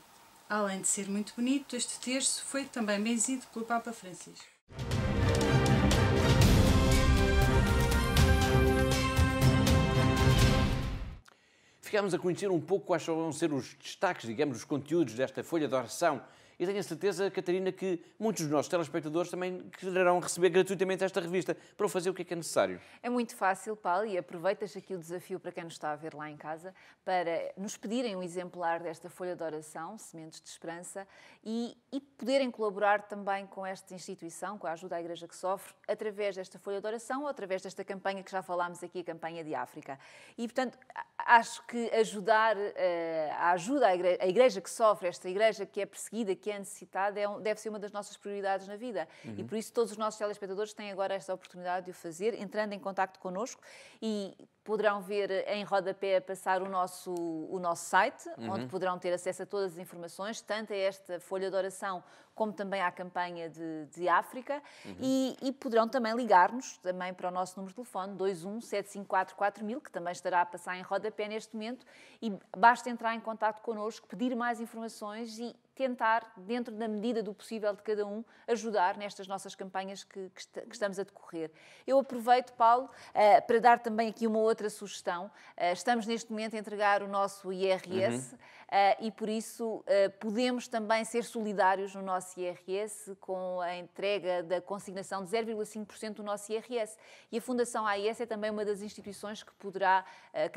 Além de ser muito bonito, este terço foi também benzido pelo Papa Francisco. Ficámos a conhecer um pouco quais vão ser os destaques, digamos, os conteúdos desta folha de oração. E tenho a certeza, Catarina, que muitos dos nossos telespectadores também quererão receber gratuitamente esta revista. Para o fazer, o que é necessário? É muito fácil, Paulo, e aproveitas aqui o desafio para quem nos está a ver lá em casa, para nos pedirem um exemplar desta folha de oração, Sementes de Esperança, e poderem colaborar também com esta instituição, com a ajuda à Igreja que sofre, através desta folha de oração ou através desta campanha que já falámos aqui, a campanha de África. E, portanto, acho que ajudar a Igreja que sofre, esta Igreja que é perseguida, que é necessitada deve ser uma das nossas prioridades na vida. E por isso todos os nossos telespectadores têm agora esta oportunidade de o fazer, entrando em contacto connosco, e poderão ver em rodapé passar o nosso site, onde poderão ter acesso a todas as informações, tanto a esta folha de oração como também à campanha de África, e poderão também ligar-nos também para o nosso número de telefone 21-754-4000, que também estará a passar em rodapé neste momento, e basta entrar em contacto connosco, pedir mais informações e tentar, dentro da medida do possível de cada um, ajudar nestas nossas campanhas que estamos a decorrer. Eu aproveito, Paulo, para dar também aqui uma outra sugestão. Estamos neste momento a entregar o nosso IRS e, por isso, podemos também ser solidários no nosso IRS com a entrega da consignação de 0,5% do nosso IRS. E a Fundação AIS é também uma das instituições que poderá, a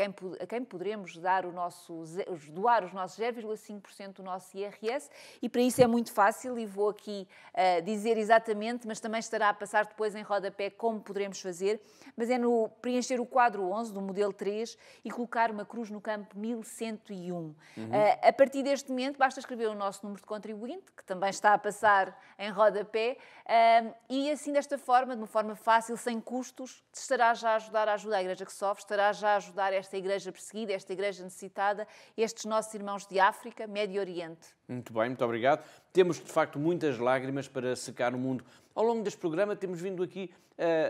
quem poderemos doar os nossos 0,5% do nosso IRS. E para isso é muito fácil, e vou aqui dizer exatamente, mas também estará a passar depois em rodapé como poderemos fazer, mas é no preencher o quadro 11 do modelo 3 e colocar uma cruz no campo 1101. A partir deste momento basta escrever o nosso número de contribuinte, que também está a passar em rodapé, e assim desta forma, de uma forma fácil, sem custos, estará já a ajudar a Igreja que sofre, estará já a ajudar esta Igreja perseguida, esta Igreja necessitada, estes nossos irmãos de África, Médio Oriente. Muito bem, muito obrigado. Temos, de facto, muitas lágrimas para secar o mundo. Ao longo deste programa temos vindo aqui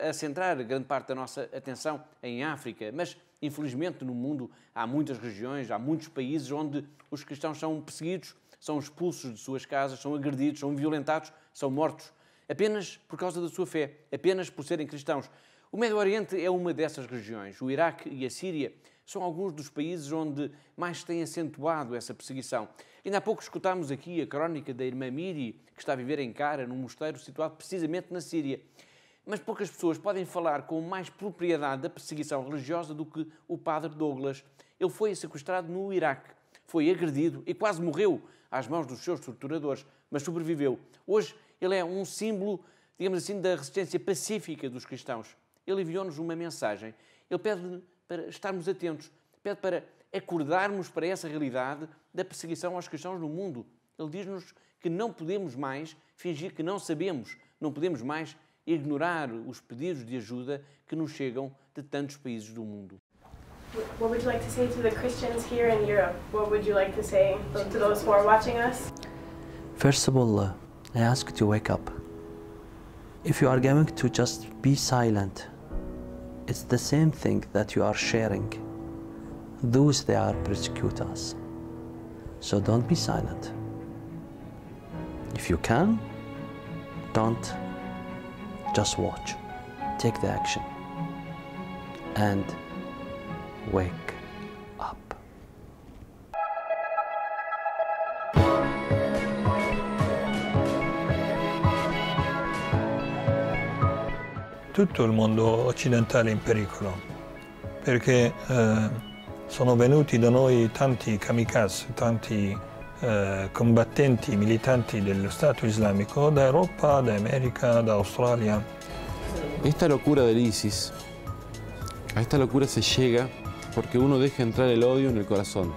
a centrar grande parte da nossa atenção em África, mas, infelizmente, no mundo há muitas regiões, há muitos países onde os cristãos são perseguidos, são expulsos de suas casas, são agredidos, são violentados, são mortos, apenas por causa da sua fé, apenas por serem cristãos. O Médio Oriente é uma dessas regiões. O Iraque e a Síria são alguns dos países onde mais se tem acentuado essa perseguição. Ainda há pouco escutámos aqui a crónica da irmã Miri, que está a viver em Cara, num mosteiro situado precisamente na Síria. Mas poucas pessoas podem falar com mais propriedade da perseguição religiosa do que o padre Douglas. Ele foi sequestrado no Iraque, foi agredido e quase morreu às mãos dos seus torturadores, mas sobreviveu. Hoje ele é um símbolo, digamos assim, da resistência pacífica dos cristãos. Ele enviou-nos uma mensagem. Ele pede para estarmos atentos, pede para acordarmos para essa realidade da perseguição aos cristãos no mundo. Ele diz-nos que não podemos mais fingir que não sabemos, não podemos mais ignorar os pedidos de ajuda que nos chegam de tantos países do mundo. What would you like to say to the Christians here in Europe? What would you like to say to those who are watching us? First of all, I ask you to wake up. If you are going to just be silent, it's the same thing that you are sharing. Those they are persecute us. So don't be silent. If you can, don't just watch. Take the action and wake up. Tutto il mondo occidentale è in pericolo perché sono venuti da noi tanti kamikaze, tanti combattenti, militanti dello Stato islamico da Europa, da America, da Australia. Esta locura del ISIS, a esta locura se llega porque uno deja entrar el odio en el corazón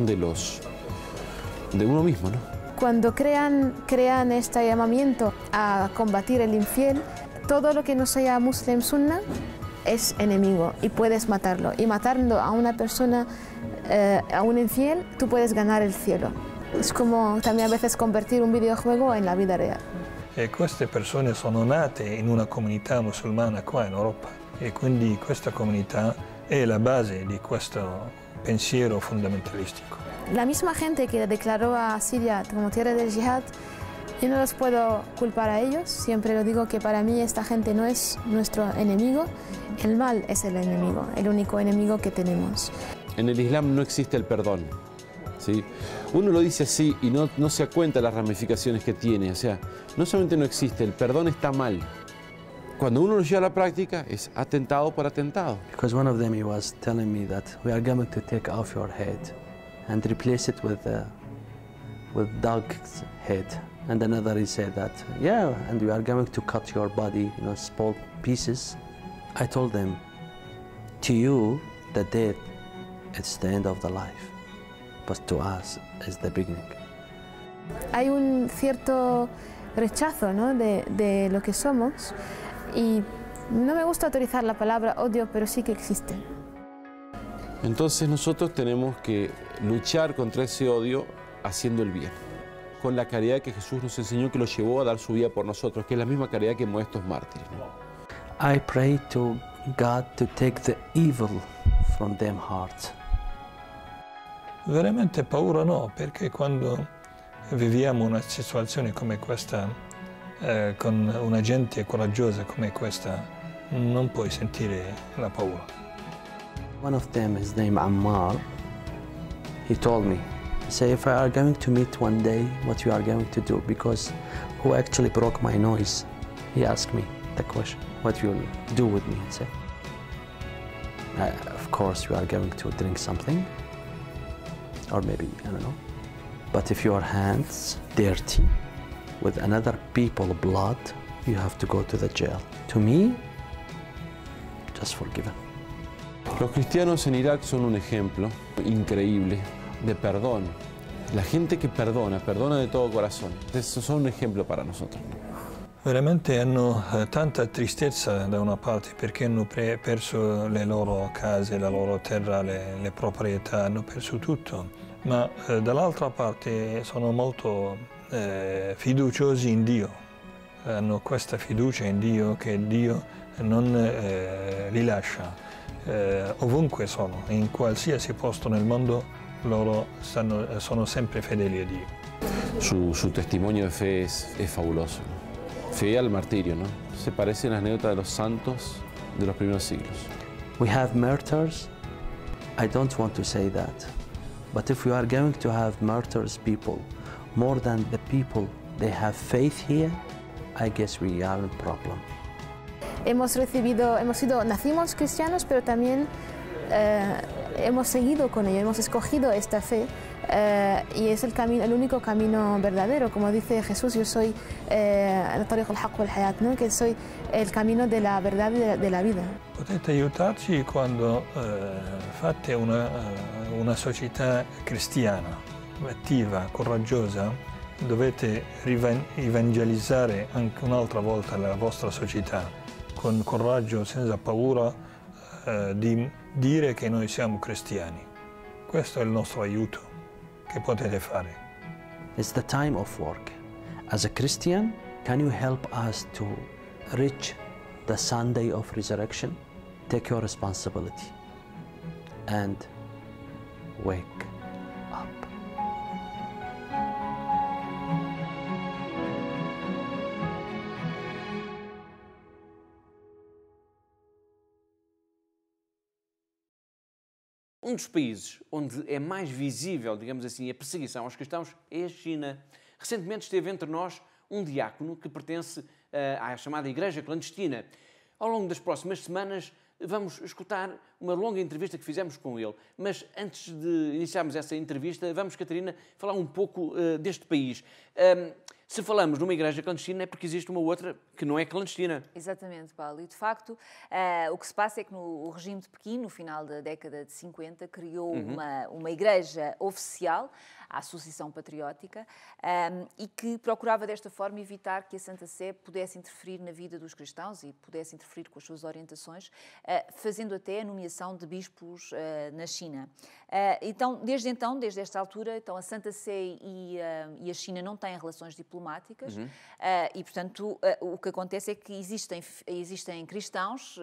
de uno mismo, ¿no? Cuando crean este llamamiento a combatir el infiel, todo lo que no sea muslim sunna es enemigo y puedes matarlo. Y matando a una persona, a un infiel, tú puedes ganar el cielo. Es como también a veces convertir un videojuego en la vida real. E queste persone sono nate in una comunità musulmana qua in Europa e quindi questa comunità è la base di questo pensiero fundamentalistico. La misma gente que declaró a Siria como tierra del yihad, yo no los puedo culpar a ellos, siempre lo digo que para mí esta gente no es nuestro enemigo, el mal es el enemigo, el único enemigo que tenemos. En el Islam no existe el perdón, ¿sí? Uno lo dice así y no se da cuenta las ramificaciones que tiene, o sea, no solamente no existe, el perdón está mal. Cuando uno lo lleva a la práctica es atentado por atentado. Because one of them, he was telling me that we are going to take off your head and replace it with dog's head. And another he said that, yeah, and we are going to cut your body, small pieces. I told them, to you, the death, it's the end of the life, but to us, it's the beginning. Hay un cierto rechazo, ¿no?, de lo que somos, y no me gusta utilizar la palabra odio, pero sí que existe. Entonces nosotros tenemos que luchar contra ese odio haciendo el bien, con la caridad que Jesús nos enseñó, que lo llevó a dar su vida por nosotros, que es la misma caridad que muestran estos mártires, ¿no? I pray to God to take the evil from them hearts. Veramente paura no, perché quando viviamo una situazione come questa, con una gente coraggiosa come questa, non puoi sentire la paura. One of them, his name Ammar, he told me, say, if I are going to meet one day, what you are going to do, because who actually broke my nose, he asked me the question, what you will do with me, I said, of course we are going to drink something, or maybe, I don't know, but if your hands dirty with another people's blood, you have to go to the jail. To me, just forgiven. Los cristianos en Irak son un ejemplo increíble de perdón. La gente che perdona de todo corazón. Eso son un ejemplo para nosotros. Veramente hanno tanta tristezza da una parte perché hanno perso le loro case, la loro terra, le proprietà, hanno perso tutto. Ma dall'altra parte sono molto fiduciosi in Dio. Hanno questa fiducia in Dio che Dio non li lascia. Ovunque sono, in qualsiasi posto nel mondo, loro sono sempre fedeli a Dio. Su testimonio de fe es fabuloso. Fe al martirio, ¿no? Se parece a la anécdota de los santos de los primeros siglos. We have martyrs. I don't want to say that. But if we are going to have martyrs people, more than the people they have faith here, I guess we are in problem. Nacimos cristianos, pero también hemos seguido con ello, hemos escogido esta fe, y es el único camino verdadero. Como dice Jesús, yo soy ¿no?, que soy el camino de la verdad y de la vida. Potete aiutarci quando fate una società cristiana, attiva, coraggiosa. Dovete evangelizzare anche un'altra volta la vostra società, con coraggio, senza paura di dire che noi siamo cristiani. Questo è il nostro aiuto che potete fare. It's the time of work. As a Christian, can you help us to reach the Sunday of resurrection? Take your responsibility and wake up. Um dos países onde é mais visível, digamos assim, a perseguição aos cristãos é a China. Recentemente esteve entre nós um diácono que pertence à chamada Igreja Clandestina. Ao longo das próximas semanas vamos escutar uma longa entrevista que fizemos com ele. Mas antes de iniciarmos essa entrevista, vamos, Catarina, falar um pouco deste país. Se falamos numa igreja clandestina é porque existe uma outra que não é clandestina. Exatamente, Paulo. E, de facto, o que se passa é que o regime de Pequim, no final da década de 50, criou uma igreja oficial, a Associação Patriótica, e que procurava, desta forma, evitar que a Santa Sé pudesse interferir na vida dos cristãos e pudesse interferir com as suas orientações, fazendo até a nomeação de bispos na China. Desde esta altura, a Santa Sé e a China não têm relações diplomáticas e, portanto, o que acontece é que existem cristãos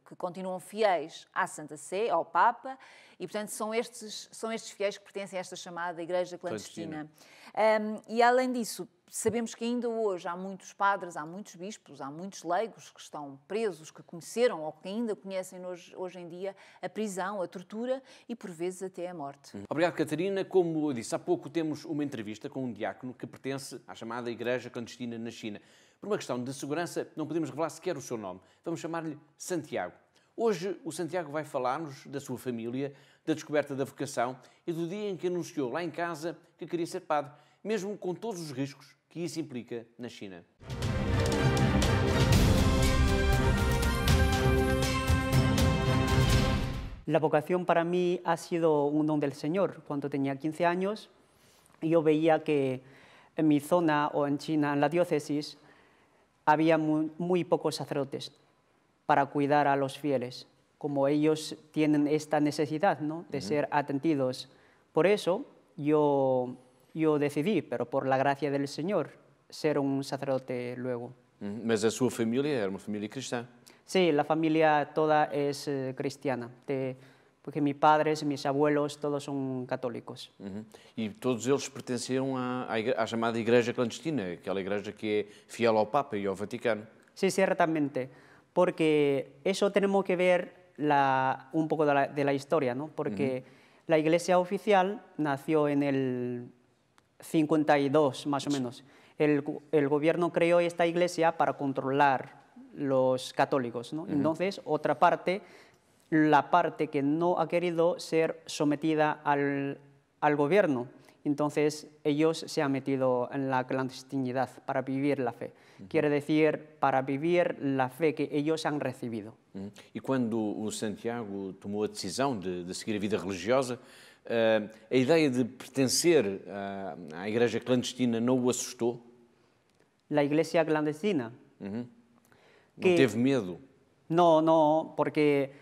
que continuam fiéis à Santa Sé, ao Papa, e, portanto, são estes fiéis que pertencem a esta chamada Igreja Clandestina. E, além disso, sabemos que ainda hoje há muitos padres, há muitos bispos, há muitos leigos que estão presos, que conheceram ou que ainda conhecem hoje em dia a prisão, a tortura e, por vezes, até a morte. Obrigado, Catarina. Como eu disse há pouco, temos uma entrevista com um diácono que pertence à chamada Igreja Clandestina na China. Por uma questão de segurança, não podemos revelar sequer o seu nome. Vamos chamar-lhe Santiago. Hoje, o Santiago vai falar-nos da sua família, da descoberta da vocação e do dia em que anunciou lá em casa que queria ser padre, mesmo com todos os riscos que isso implica na China. La vocación para mí ha sido un don del Señor. Cuando tenía 15 años, yo veía que en mi zona o en China, en la diócesis, había muy pocos sacerdotes para cuidar a los fieles, como ellos tienen esta necesidad, ¿no?, de ser atendidos. Por eso yo decidí, pero por la gracia del Señor, ser un sacerdote luego. Mas a sua família era uma família cristã? Sí, la familia toda es cristiana, porque mis padres, mis abuelos, todos son católicos. E todos eles pertenciam à chamada Igreja Clandestina, aquela igreja que é fiel ao Papa e ao Vaticano. Sí, ciertamente, porque eso tenemos que ver un poco de la historia, ¿no? Porque la Iglesia oficial nació en el 52, más o menos. El gobierno creó esta iglesia para controlar los católicos, ¿no? Entonces, otra parte, la parte que no ha querido ser sometida al gobierno, entonces ellos se han metido en la clandestinidad para vivir la fe. Quiere decir, para vivir la fe que ellos han recibido. E quando o Santiago tomou a decisão de seguir a vida religiosa, a ideia de pertencer à igreja clandestina não o assustou? La iglesia clandestina. Não teve medo? No, porque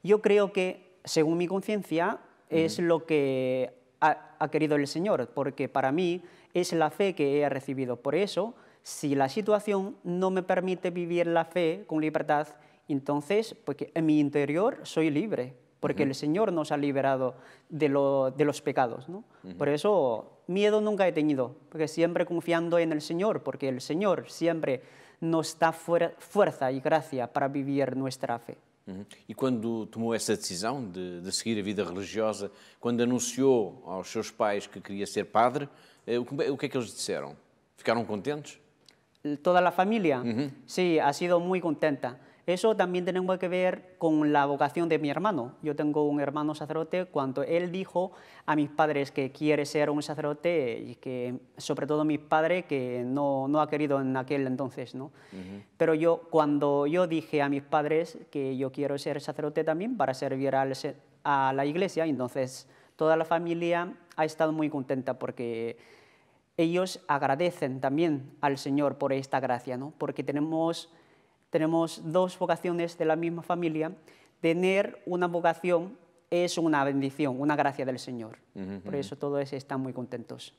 yo creo que, según mi conciencia, es lo que ha querido el Señor, porque para mí es la fe que he recibido. Por eso, si la situación no me permite vivir la fe con libertad, entonces, porque en mi interior soy libre, porque el Señor nos ha liberado de los pecados, ¿no? Por eso, miedo nunca he tenido, porque siempre confiando en el Señor, porque el Señor siempre nos da fuerza y gracia para vivir nuestra fe. E quando tomou essa decisão de seguir a vida religiosa, quando anunciou aos seus pais que queria ser padre, o que é que eles disseram? Ficaram contentes? Toda la familia, sí, ha sido muy contenta. Eso también tenemos que ver con la vocación de mi hermano. Yo tengo un hermano sacerdote. Cuando él dijo a mis padres que quiere ser un sacerdote, y que sobre todo mi padre que no ha querido en aquel entonces, ¿no? Pero cuando yo dije a mis padres que yo quiero ser sacerdote también para servir a la iglesia, entonces toda la familia ha estado muy contenta porque ellos agradecen también al Señor por esta gracia, ¿no? Porque tenemos dos vocaciones de la misma familia. Tener una vocación es una bendición, una gracia del Señor. Por eso todos están muy contentos.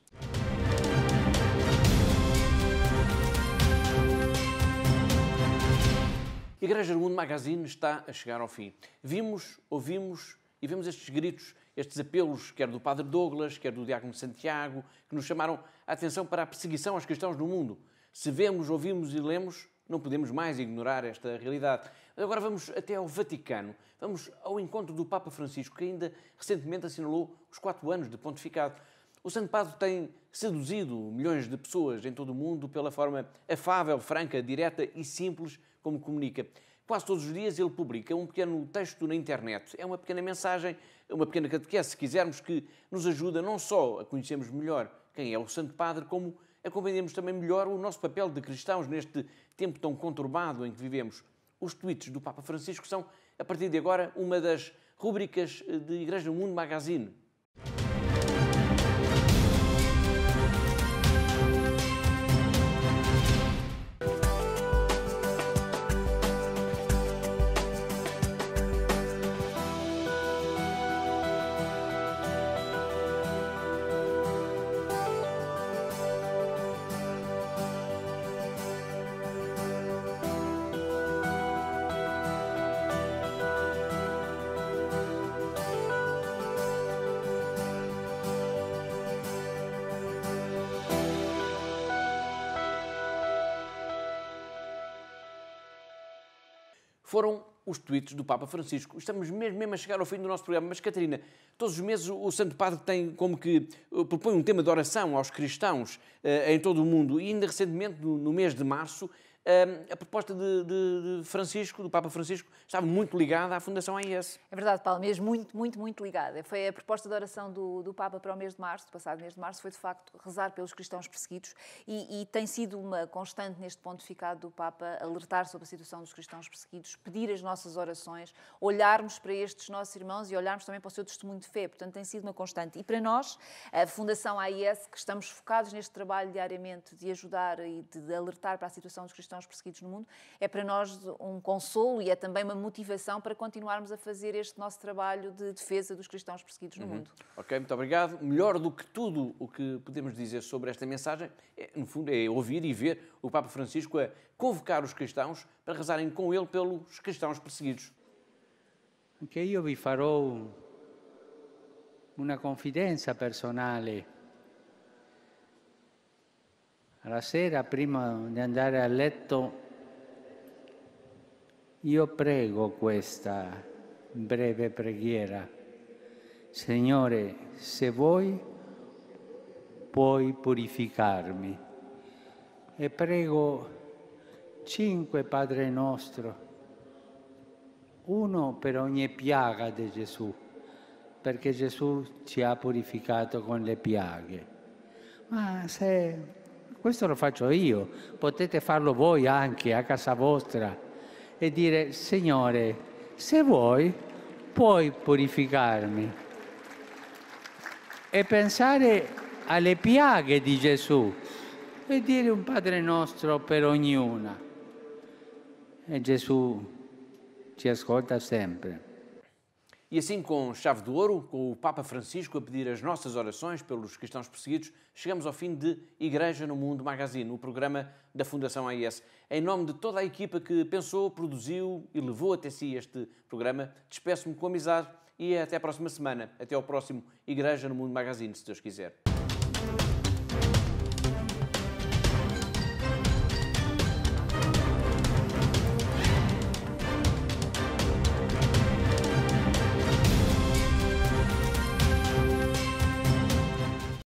A Igreja do Mundo Magazine está a chegar ao fim. Vimos, ouvimos e vemos estes gritos, estes apelos, quer do Padre Douglas, quer do Diácono Santiago, que nos chamaram a atenção para a perseguição aos cristãos no mundo. Se vemos, ouvimos e lemos, não podemos mais ignorar esta realidade. Agora vamos até ao Vaticano. Vamos ao encontro do Papa Francisco, que ainda recentemente assinalou os 4 anos de pontificado. O Santo Padre tem seduzido milhões de pessoas em todo o mundo pela forma afável, franca, direta e simples como comunica. Quase todos os dias ele publica um pequeno texto na internet. É uma pequena mensagem, uma pequena catequese, se quisermos, que nos ajuda não só a conhecermos melhor quem é o Santo Padre, como a compreendemos também melhor o nosso papel de cristãos neste tempo tão conturbado em que vivemos. Os tweets do Papa Francisco são, a partir de agora, uma das rúbricas de Igreja do Mundo Magazine. Foram os tweets do Papa Francisco. Estamos mesmo a chegar ao fim do nosso programa, mas, Catarina, todos os meses o Santo Padre tem como que propõe um tema de oração aos cristãos em todo o mundo, e ainda recentemente, no mês de março, A proposta de Francisco, do Papa Francisco, estava muito ligada à Fundação AIS. É verdade, Paulo, mesmo muito ligada. Foi a proposta de oração do Papa para o mês de março, do passado mês de março, foi de facto rezar pelos cristãos perseguidos e tem sido uma constante neste pontificado do Papa alertar sobre a situação dos cristãos perseguidos, pedir as nossas orações, olharmos para estes nossos irmãos e olharmos também para o seu testemunho de fé. Portanto, tem sido uma constante. E para nós, a Fundação AIS, que estamos focados neste trabalho diariamente de ajudar e de alertar para a situação dos cristãos perseguidos no mundo, é para nós um consolo e é também uma motivação para continuarmos a fazer este nosso trabalho de defesa dos cristãos perseguidos no mundo. Ok, muito obrigado. Melhor do que tudo o que podemos dizer sobre esta mensagem, no fundo, é ouvir e ver o Papa Francisco a convocar os cristãos para rezarem com ele pelos cristãos perseguidos. Anche io vi farò una confidenza personale. Alla sera, prima di andare a letto, io prego questa breve preghiera. Signore, se vuoi, puoi purificarmi. E prego 5 Padre Nostro, uno per ogni piaga di Gesù, perché Gesù ci ha purificato con le piaghe. Ma se questo lo faccio io, potete farlo voi anche a casa vostra e dire: Signore, se vuoi, puoi purificarmi. E pensare alle piaghe di Gesù e dire un Padre Nostro per ognuna. E Gesù ci ascolta sempre. E assim, com chave de ouro, com o Papa Francisco a pedir as nossas orações pelos cristãos perseguidos, chegamos ao fim de Igreja no Mundo Magazine, o programa da Fundação AIS. Em nome de toda a equipa que pensou, produziu e levou até si este programa, despeço-me com amizade e até a próxima semana. Até ao próximo Igreja no Mundo Magazine, se Deus quiser.